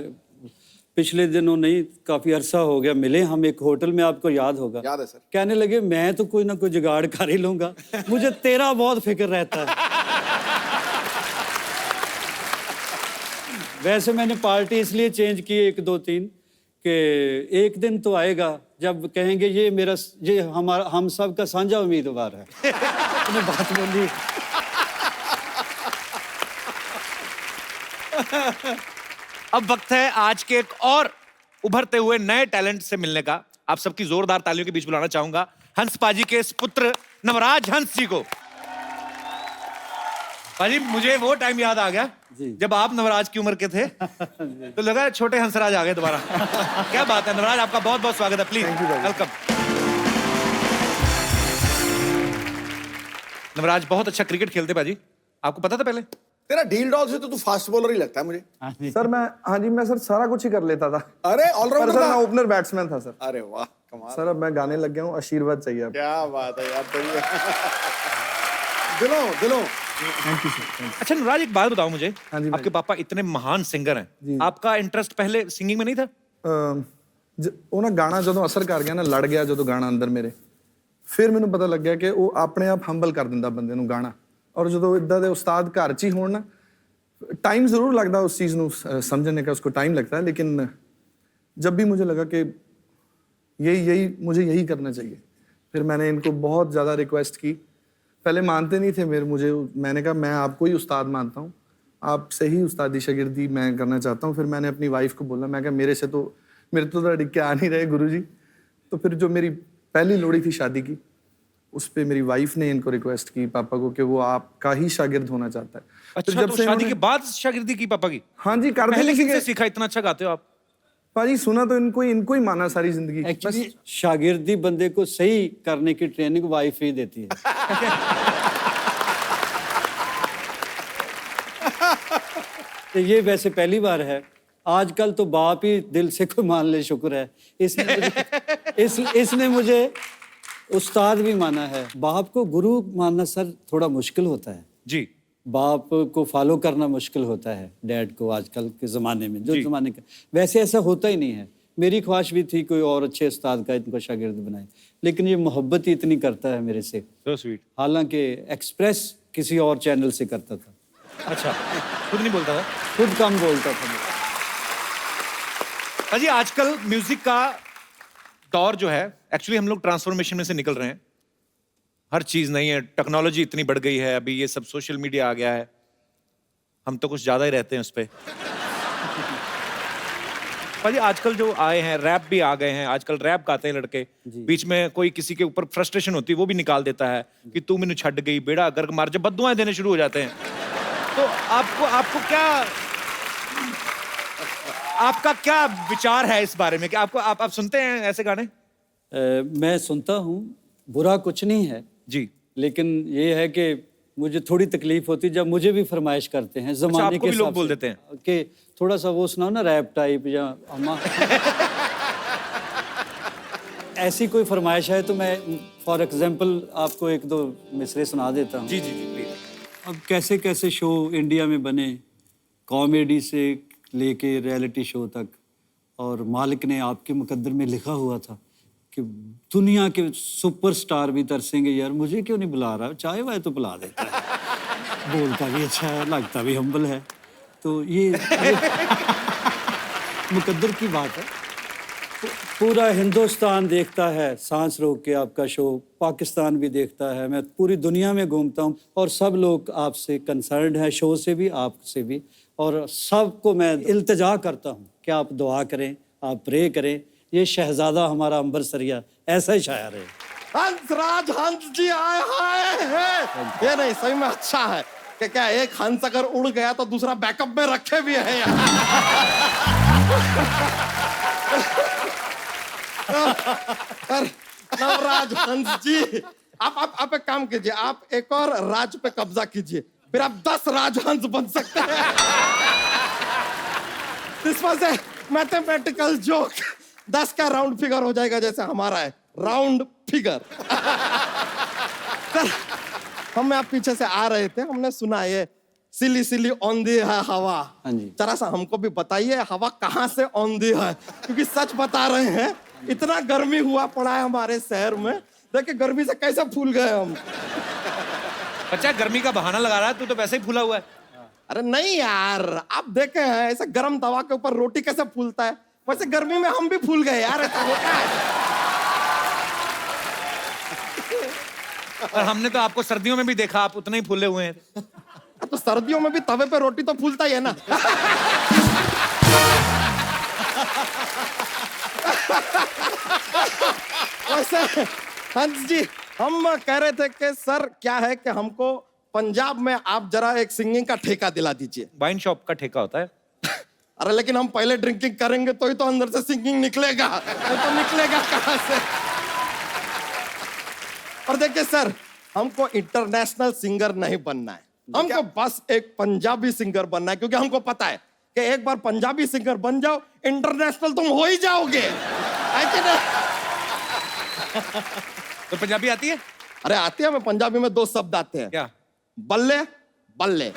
[SPEAKER 2] पिछले दिनों नहीं काफी अरसा हो गया मिले हम एक होटल में, आपको याद होगा।
[SPEAKER 8] याद है सर।
[SPEAKER 2] कहने लगे मैं तो कोई ना कोई जुगाड़ कर ही लूंगा, मुझे तेरा बहुत फिक्र रहता है। वैसे मैंने पार्टी इसलिए चेंज की 1 2 3 कि एक दिन तो आएगा जब कहेंगे ये हमारा हम सब का साझा उम्मीदवार है। मैंने बात बोली।
[SPEAKER 3] अब वक्त है आज के एक और उभरते हुए नए टैलेंट से मिलने का। आप सबकी जोरदार तालियों के बीच बुलाना चाहूंगा हंस पाजी के इस पुत्र नवराज हंस जी को। पाजी मुझे वो टाइम याद आ गया जब आप नवराज की उम्र के थे, तो लगा छोटे हंसराज आ गए दोबारा। क्या बात है नवराज, आपका बहुत बहुत स्वागत है, प्लीज वेलकम। नवराज बहुत अच्छा क्रिकेट खेलते पाजी, आपको पता था पहले?
[SPEAKER 8] तेरा डील डॉल से तो तू फास्ट बॉलर ही लगता है मुझे।
[SPEAKER 6] सर मैं सर सारा कुछ ही कर लेता था।
[SPEAKER 8] अरे ऑलराउंडर
[SPEAKER 6] सर
[SPEAKER 8] था।
[SPEAKER 6] मैं ओपनर बैट्समैन था सर।
[SPEAKER 8] अरे वाह कमाल।
[SPEAKER 6] सर अब मैं गाने लग गया हूँ, आशीर्वाद चाहिए अब।
[SPEAKER 8] क्या बात है यार तेरी। दिलों।
[SPEAKER 3] अच्छा नवराज एक बात बताओ मुझे,
[SPEAKER 6] हाँ जी,
[SPEAKER 3] आपके पापा इतने महान सिंगर हैं, आपका इंटरेस्ट पहले सिंगिंग में नहीं था?
[SPEAKER 6] ਉਹ ਨਾ ਗਾਣਾ ਜਦੋਂ ਅਸਰ ਕਰ ਗਿਆ ਨਾ, ਲੜ ਗਿਆ ਜਦੋਂ ਗਾਣਾ ਅੰਦਰ ਮੇਰੇ, ਫਿਰ ਮੈਨੂੰ ਪਤਾ ਲੱਗਿਆ ਕਿ ਉਹ ਆਪਣੇ ਆਪ ਹੰਬਲ ਕਰ ਦਿੰਦਾ ਬੰਦੇ ਨੂੰ ਗਾਣਾ। ਔਰ ਜਦੋਂ ਇਦਾਂ ਦੇ ਉਸਤਾਦ ਘਰ 'ਚ ਹੀ ਹੋਣ ਨਾ, टाइम ज़रूर लगता है उस चीज़ ਨੂੰ समझने का, उसको टाइम लगता है, लेकिन जब भी मुझे लगा कि मुझे यही करना चाहिए, फिर मैंने इनको बहुत ज़्यादा रिक्वेस्ट की पहले मानते नहीं थे मुझे। मैंने कहा मैं आपको ही उस्ताद मानता हूँ, आपसे ही उस्तादी शागिर्दी मैं करना चाहता हूँ। फिर मैंने अपनी वाइफ को बोला, मैं कहा मेरे तो अड़िग के आ नहीं रहे गुरुजी। तो फिर जो मेरी पहली लोड़ी थी शादी की, उस पे मेरी वाइफ ने इनको रिक्वेस्ट की पापा को कि वो आपका ही शागिर्द होना चाहता है।
[SPEAKER 3] अच्छा, तो शादी के बाद शागिर्दी की पापा की?
[SPEAKER 6] हाँ जी, कर
[SPEAKER 3] पहले
[SPEAKER 6] देने
[SPEAKER 3] किससे सीखा? इतना अच्छा गाते हो आप।
[SPEAKER 6] पाजी सुना तो इनको ही माना सारी जिंदगी।
[SPEAKER 2] एक्चुअली शागिर्दी बंदे को सही करने की ट्रेनिंग वाइफ ही देती है। तो ये वैसे पहली बार है, आजकल तो बाप ही दिल से कोई मान ले, शुक्र है। इसने मुझे उस्ताद भी माना है। बाप को गुरु मानना सर थोड़ा मुश्किल होता है
[SPEAKER 3] जी।
[SPEAKER 2] बाप को फॉलो करना मुश्किल होता है, डैड को आजकल के ज़माने में, जो ज़माने का। वैसे ऐसा होता ही नहीं है। मेरी ख्वाहिश भी थी कोई और अच्छे उस्ताद का इनको शागिर्द बनाए, लेकिन ये मोहब्बत ही इतनी करता है मेरे से।
[SPEAKER 3] So sweet।
[SPEAKER 2] हालांकि एक्सप्रेस किसी और चैनल से करता था।
[SPEAKER 3] अच्छा, खुद नहीं बोलता था?
[SPEAKER 2] खुद कम बोलता था।
[SPEAKER 3] अजी आजकल म्यूजिक का दौर जो है, एक्चुअली हम लोग ट्रांसफॉर्मेशन में से निकल रहे हैं। हर चीज नहीं है, टेक्नोलॉजी इतनी बढ़ गई है, अभी ये सब सोशल मीडिया आ गया है, हम तो कुछ ज्यादा ही रहते हैं उस पे। भाई आजकल जो आए हैं, रैप भी आ गए हैं, आजकल रैप गाते हैं लड़के। बीच में कोई किसी के ऊपर फ्रस्ट्रेशन होती है, वो भी निकाल देता है कि तू मैंने छड़ गई, बेड़ा गर्क मार, जब बद्दुआएं देने शुरू हो जाते हैं। तो आपको क्या, आपका क्या विचार है इस बारे में कि आप सुनते हैं ऐसे गाने?
[SPEAKER 2] मैं सुनता हूँ, बुरा कुछ नहीं है
[SPEAKER 3] जी,
[SPEAKER 2] लेकिन ये है कि मुझे थोड़ी तकलीफ होती है जब मुझे भी फरमाइश करते हैं जमाने के
[SPEAKER 3] लोग बोल देते हैं
[SPEAKER 2] कि थोड़ा सा वो सुनाओ ना रैप टाइप या अम्मा। ऐसी कोई फरमाइश है तो मैं फॉर एग्जांपल आपको एक दो मिसरे सुना देता हूँ।
[SPEAKER 3] जी जी जी प्लीज।
[SPEAKER 2] अब कैसे कैसे शो इंडिया में बने, कॉमेडी से लेके रियलिटी शो तक, और मालिक ने आपके मुकद्दर में लिखा हुआ था कि दुनिया के सुपरस्टार भी तरसेंगे, यार मुझे क्यों नहीं बुला रहा, चाहे वाहे तो बुला देता है। बोलता भी अच्छा है, लगता भी हम्बल है। तो ये मुकद्दर की बात है। पूरा हिंदुस्तान देखता है सांस रोक के आपका शो, पाकिस्तान भी देखता है, मैं पूरी दुनिया में घूमता हूँ और सब लोग आपसे कंसर्न्ड है, शो से भी आपसे भी, और सबको मैं इल्तिजा करता हूँ कि आप दुआ करें, आप प्रे करें, ये शहजादा हमारा अंबर सरिया ऐसा ही शायर है।
[SPEAKER 10] हंसराज हंस जी आए हैं। ये नहीं सही में अच्छा है कि क्या एक हंस अगर उड़ गया तो दूसरा बैकअप में रखे भी है यार। नवराज हंस जी, आप एक काम कीजिए, आप एक और राज पे कब्जा कीजिए, फिर आप 10 राजहंस बन सकते हैं। This was a mathematical joke. 10 का राउंड फिगर हो जाएगा जैसे हमारा है राउंड फिगर। सर हम आप पीछे से आ रहे थे, हमने सुना ये सिली सिली औंधी है हवा।
[SPEAKER 2] हाँ जी।
[SPEAKER 10] जरा सा हमको भी बताइए हवा कहाँ से औंधी है, क्योंकि सच बता रहे हैं इतना गर्मी हुआ पड़ा है हमारे शहर में, देखिए गर्मी से कैसे फूल गए हम।
[SPEAKER 3] बच्चा गर्मी का बहाना लगा रहा है, तू तो वैसे ही फूला हुआ है।
[SPEAKER 10] अरे नहीं यार, आप देखे हैं ऐसे गर्म तवा के ऊपर रोटी कैसे फूलता है, वैसे गर्मी में हम भी फूल गए यार, ऐसा होता है।
[SPEAKER 3] और हमने तो आपको सर्दियों में भी देखा, आप उतने ही फूले हुए हैं।
[SPEAKER 10] तो सर्दियों में भी तवे पे रोटी तो फूलता ही है ना। वैसे हंस जी हम कह रहे थे कि सर क्या है कि हमको पंजाब में आप जरा एक सिंगिंग का ठेका दिला दीजिए।
[SPEAKER 3] वाइन शॉप का ठेका होता है।
[SPEAKER 10] अरे लेकिन हम पहले ड्रिंकिंग करेंगे तो ही तो अंदर से सिंगिंग निकलेगा, तो निकलेगा कहां से। और देखिए सर, हमको इंटरनेशनल सिंगर नहीं बनना है, हमको बस एक पंजाबी सिंगर बनना है, क्योंकि हमको पता है कि एक बार पंजाबी सिंगर बन जाओ इंटरनेशनल तुम हो ही जाओगे, है कि नहीं?
[SPEAKER 3] तो पंजाबी आती है?
[SPEAKER 10] अरे आती है, मैं पंजाबी में 2 शब्द आते हैं।
[SPEAKER 3] क्या?
[SPEAKER 10] बल्ले बल्ले।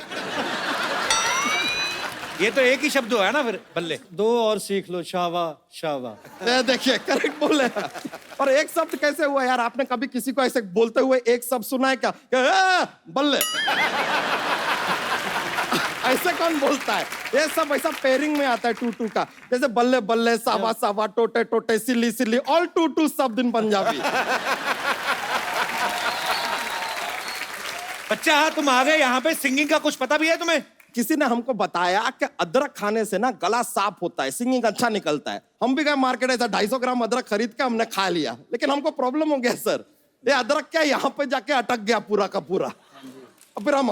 [SPEAKER 3] ये तो एक ही शब्द हुआ है ना फिर, बल्ले।
[SPEAKER 2] 2 और सीख लो, शावा शावा।
[SPEAKER 10] देखिए करेक्ट बोले। और एक शब्द कैसे हुआ यार, आपने कभी किसी को ऐसे बोलते हुए एक शब्द सुना है क्या? बल्ले। ऐसे कौन बोलता है? ये सब ऐसा पेयरिंग में आता है 2-2 का, जैसे बल्ले बल्ले, सावा सावा, टोटे टोटे, सिली सिली, ऑल 2-2 शब्द इन पंजाबी।
[SPEAKER 3] बच्चा तुम आ गए यहाँ पे, सिंगिंग का कुछ पता भी है तुम्हें?
[SPEAKER 10] किसी ने हमको बताया कि अदरक खाने से ना गला साफ होता है, सिंगिंग अच्छा निकलता है। हम भी गए मार्केट, ऐसा 250 ग्राम अदरक खरीद के हमने खा लिया, लेकिन हमको प्रॉब्लम हो गया सर, ये अदरक क्या यहाँ पे जाके अटक गया पूरा का पूरा। अब फिर हम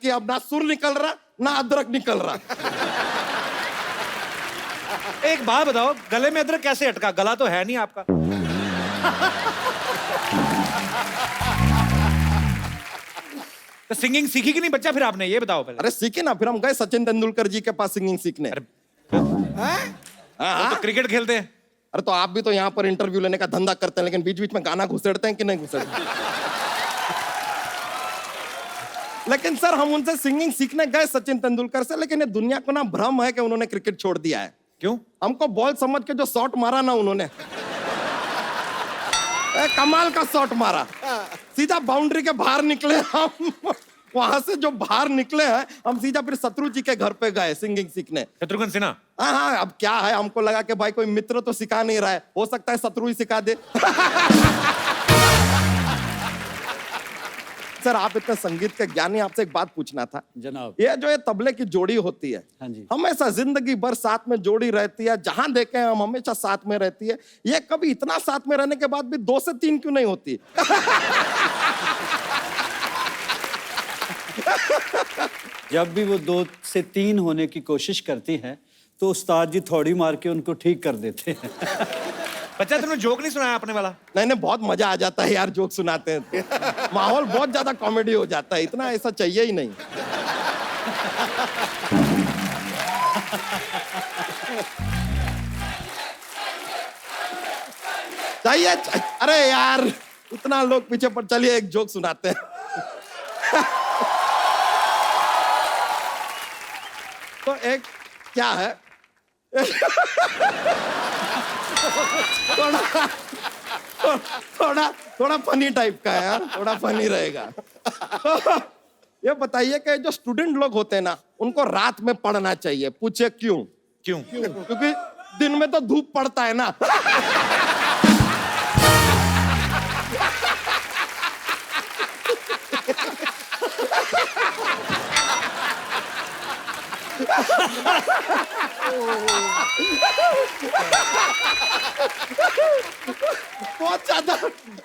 [SPEAKER 10] कि अब ना सुर निकल रहा ना अदरक निकल रहा।
[SPEAKER 3] एक बात बताओ, गले में अदरक कैसे अटका? गला तो है नहीं आपका। तो सिंगिंग सीखी कि नहीं बच्चा फिर आपने, ये बताओ पहले।
[SPEAKER 10] अरे सीखे ना, फिर हम गए सचिन तेंदुलकर जी के पास सिंगिंग सीखने।
[SPEAKER 3] वो तो क्रिकेट खेलते हैं।
[SPEAKER 10] अरे तो आप भी तो यहाँ पर इंटरव्यू लेने का धंधा करते हैं, लेकिन बीच बीच में गाना घुसेड़ते हैं कि नहीं घुसेड़ते? लेकिन सर हम उनसे सिंगिंग सीखने गए सचिन तेंदुलकर से, लेकिन ये दुनिया को ना भ्रम है कि उन्होंने क्रिकेट छोड़ दिया है।
[SPEAKER 3] क्यों?
[SPEAKER 10] हमको बॉल समझ के जो शॉट मारा ना उन्होंने, कमाल का शॉट मारा, सीधा बाउंड्री के बाहर निकले हम। वहां से जो बाहर निकले हैं हम सीधा फिर शत्रु जी के घर पे गए सिंगिंग सीखने।
[SPEAKER 3] शत्रुघ्न सिन्हा?
[SPEAKER 10] हाँ, अब क्या है, हमको लगा कि भाई कोई मित्र तो सिखा नहीं रहा है, हो सकता है शत्रु ही सिखा दे। सर आप इतने संगीत के ज्ञानी, आपसे एक बात पूछना था
[SPEAKER 2] जनाब।
[SPEAKER 10] ये जो ये तबले की जोड़ी होती है,
[SPEAKER 2] हाँ जी।
[SPEAKER 10] हमेशा जिंदगी भर साथ में जोड़ी रहती है, जहां देखे हम हमेशा साथ में रहती है, ये कभी इतना साथ में रहने के बाद भी 2 से 3 क्यों नहीं होती?
[SPEAKER 2] जब भी वो 2 से 3 होने की कोशिश करती है तो उस्ताद जी थोड़ी मार के उनको ठीक कर देते हैं।
[SPEAKER 3] बच्चा तुमने जोक नहीं सुनाया अपने वाला?
[SPEAKER 10] नहीं, बहुत मजा आ जाता है यार जोक सुनाते हैं तो। माहौल बहुत ज्यादा कॉमेडी हो जाता है, इतना ऐसा चाहिए ही नहीं। चाहिए, अरे यार इतना लोग पीछे पर, चलिए एक जोक सुनाते हैं। तो एक क्या है, थोड़ा फनी टाइप का है यार, थोड़ा फनी रहेगा। ये बताइए कि जो स्टूडेंट लोग होते हैं ना, उनको रात में पढ़ना चाहिए, पूछे क्यों?
[SPEAKER 3] क्यों?
[SPEAKER 10] क्योंकि दिन में तो धूप पड़ता है ना।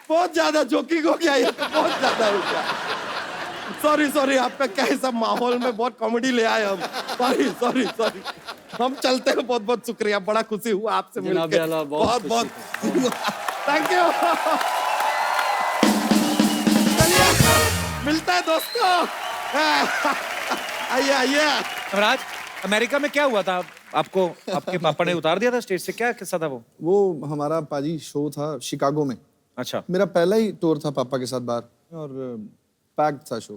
[SPEAKER 10] बहुत ज्यादा जोकिंग हो गया, ये तो बहुत ज्यादा हो गया। सॉरी आपका क्या है, सब माहौल में बहुत कॉमेडी ले आए हम। सॉरी हम चलते हैं, बहुत बहुत शुक्रिया, बड़ा खुशी हुआ आपसे मिलकर, बहुत थैंक यू। चलिए मिलता है दोस्तों। आइए।
[SPEAKER 3] नवराज, अमेरिका में क्या हुआ था आपको? आपके पापा ने उतार दिया था स्टेज से, क्या किस्सा था वो?
[SPEAKER 6] वो हमारा पाजी शो था शिकागो में।
[SPEAKER 3] अच्छा।
[SPEAKER 6] मेरा पहला ही टूर था पापा के साथ बाहर, और पैक्ड था शो।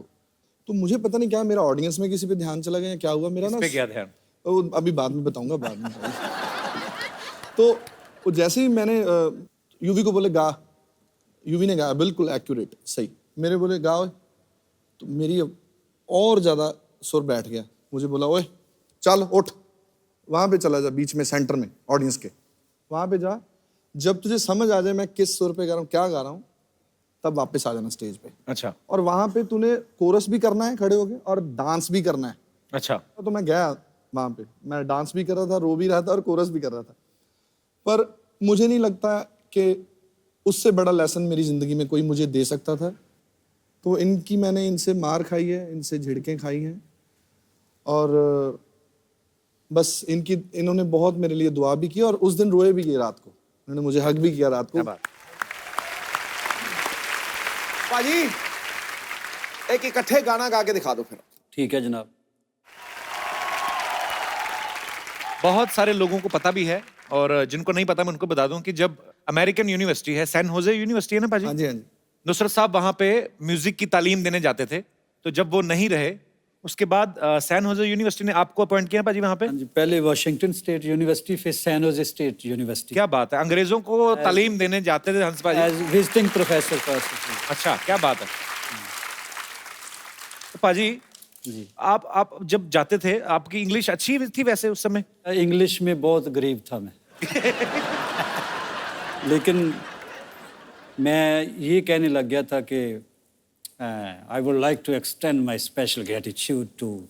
[SPEAKER 6] तो मुझे पता नहीं क्या मेरा ऑडियंस में किसी पे ध्यान चला गया, क्या हुआ मेरा ना,
[SPEAKER 3] पे क्या ध्यान?
[SPEAKER 6] वो अभी बाद में बताऊंगा, बाद में। तो वो जैसे ही मैंने यूवी को बोले गा, यूवी ने गाया बिल्कुल एक्यूरेट सही, मेरे बोले गाओ, तो मेरी और ज्यादा सुर बैठ गया। मुझे बोला ओए चल उठ, वहां पे चला जा, बीच में सेंटर में ऑडियंस के, वहां पे जा, जब तुझे समझ आ जाए मैं किस सुर पे गा रहा हूँ, क्या गा रहा हूँ, तब वापस आ जाना स्टेज पे।
[SPEAKER 3] अच्छा।
[SPEAKER 6] और वहां पे तूने कोरस भी करना है खड़े होके, और डांस भी करना है।
[SPEAKER 3] अच्छा।
[SPEAKER 6] तो मैं गया वहां पे, मैं डांस भी कर रहा था, रो भी रहा था, और कोरस भी कर रहा था। पर मुझे नहीं लगता कि उससे बड़ा लेसन मेरी जिंदगी में कोई मुझे दे सकता था। तो मैंने इनसे मार खाई है, इनसे झिड़कें खाई हैं, और बस इन्होंने बहुत मेरे लिए दुआ भी की, और उस दिन रोए भी किए रात को, उन्होंने मुझे हग भी किया रात को।
[SPEAKER 8] पाजी एक इकट्ठे गाना गा के दिखा दो फिर।
[SPEAKER 2] ठीक है जनाब।
[SPEAKER 3] बहुत सारे लोगों को पता भी है, और जिनको नहीं पता मैं उनको बता दूं कि जब अमेरिकन यूनिवर्सिटी है, सैन होजे यूनिवर्सिटी है ना पाजी?
[SPEAKER 6] हाँ जी।
[SPEAKER 3] नुसरत साहब वहां पे म्यूजिक की तालीम देने जाते थे, तो जब वो नहीं रहे उसके बाद सैन होजे यूनिवर्सिटी ने आपको अपॉइंट किया पाजी वहां पे?
[SPEAKER 2] हाँ जी, पहले वाशिंगटन स्टेट यूनिवर्सिटी, फिर सैन होजे स्टेट यूनिवर्सिटी।
[SPEAKER 3] क्या बात है, अंग्रेजों को तालीम देने जाते थे हंस पाजी?
[SPEAKER 2] As visiting professor first.
[SPEAKER 3] अच्छा, क्या बात है। तो पाजी
[SPEAKER 2] जी,
[SPEAKER 3] आप जब जाते थे, आपकी इंग्लिश अच्छी थी वैसे उस समय?
[SPEAKER 2] इंग्लिश में बहुत गरीब था मैं। लेकिन मैं ये कहने लग गया था कि I would like to extend my special gratitude to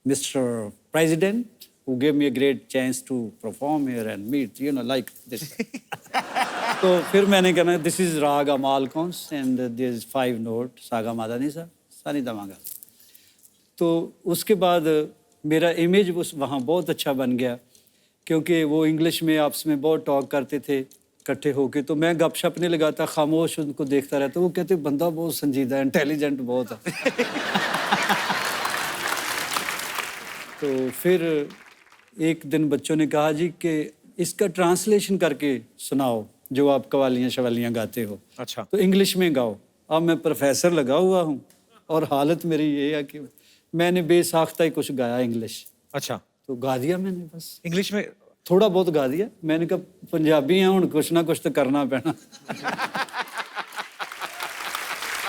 [SPEAKER 2] Mr. President, who gave me a great chance to perform here and meet, like this. तो फिर मैंने कहना, this is Raga Malkons and there is 5 note, Saga Madani सा, सानी दमागा. तो उसके बाद मेरा इमेज उस वहाँ बहुत अच्छा बन गया, क्योंकि वो इंग्लिश में आपस में बहुत टॉक करते थे इकट्ठे होके, तो मैं गपशप नहीं लगाता, खामोश उनको देखता रहता. वो कहते बंदा बहुत संजीदा है, इंटेलिजेंट बहुत है. तो फिर एक दिन बच्चों ने कहा जी कि इसका ट्रांसलेशन करके सुनाओ जो आप कवालियाँ शवालियाँ गाते हो.
[SPEAKER 3] अच्छा.
[SPEAKER 2] तो इंग्लिश में गाओ. अब मैं प्रोफेसर लगा हुआ हूँ और हालत मेरी ये है कि मैंने बेसाख्ता ही कुछ गाया इंग्लिश.
[SPEAKER 3] अच्छा.
[SPEAKER 2] तो गा दिया मैंने, बस
[SPEAKER 3] इंग्लिश में
[SPEAKER 2] थोड़ा बहुत गा दिया. मैंने कहा पंजाबी हैं, हुण कुछ ना कुछ तो करना पैना.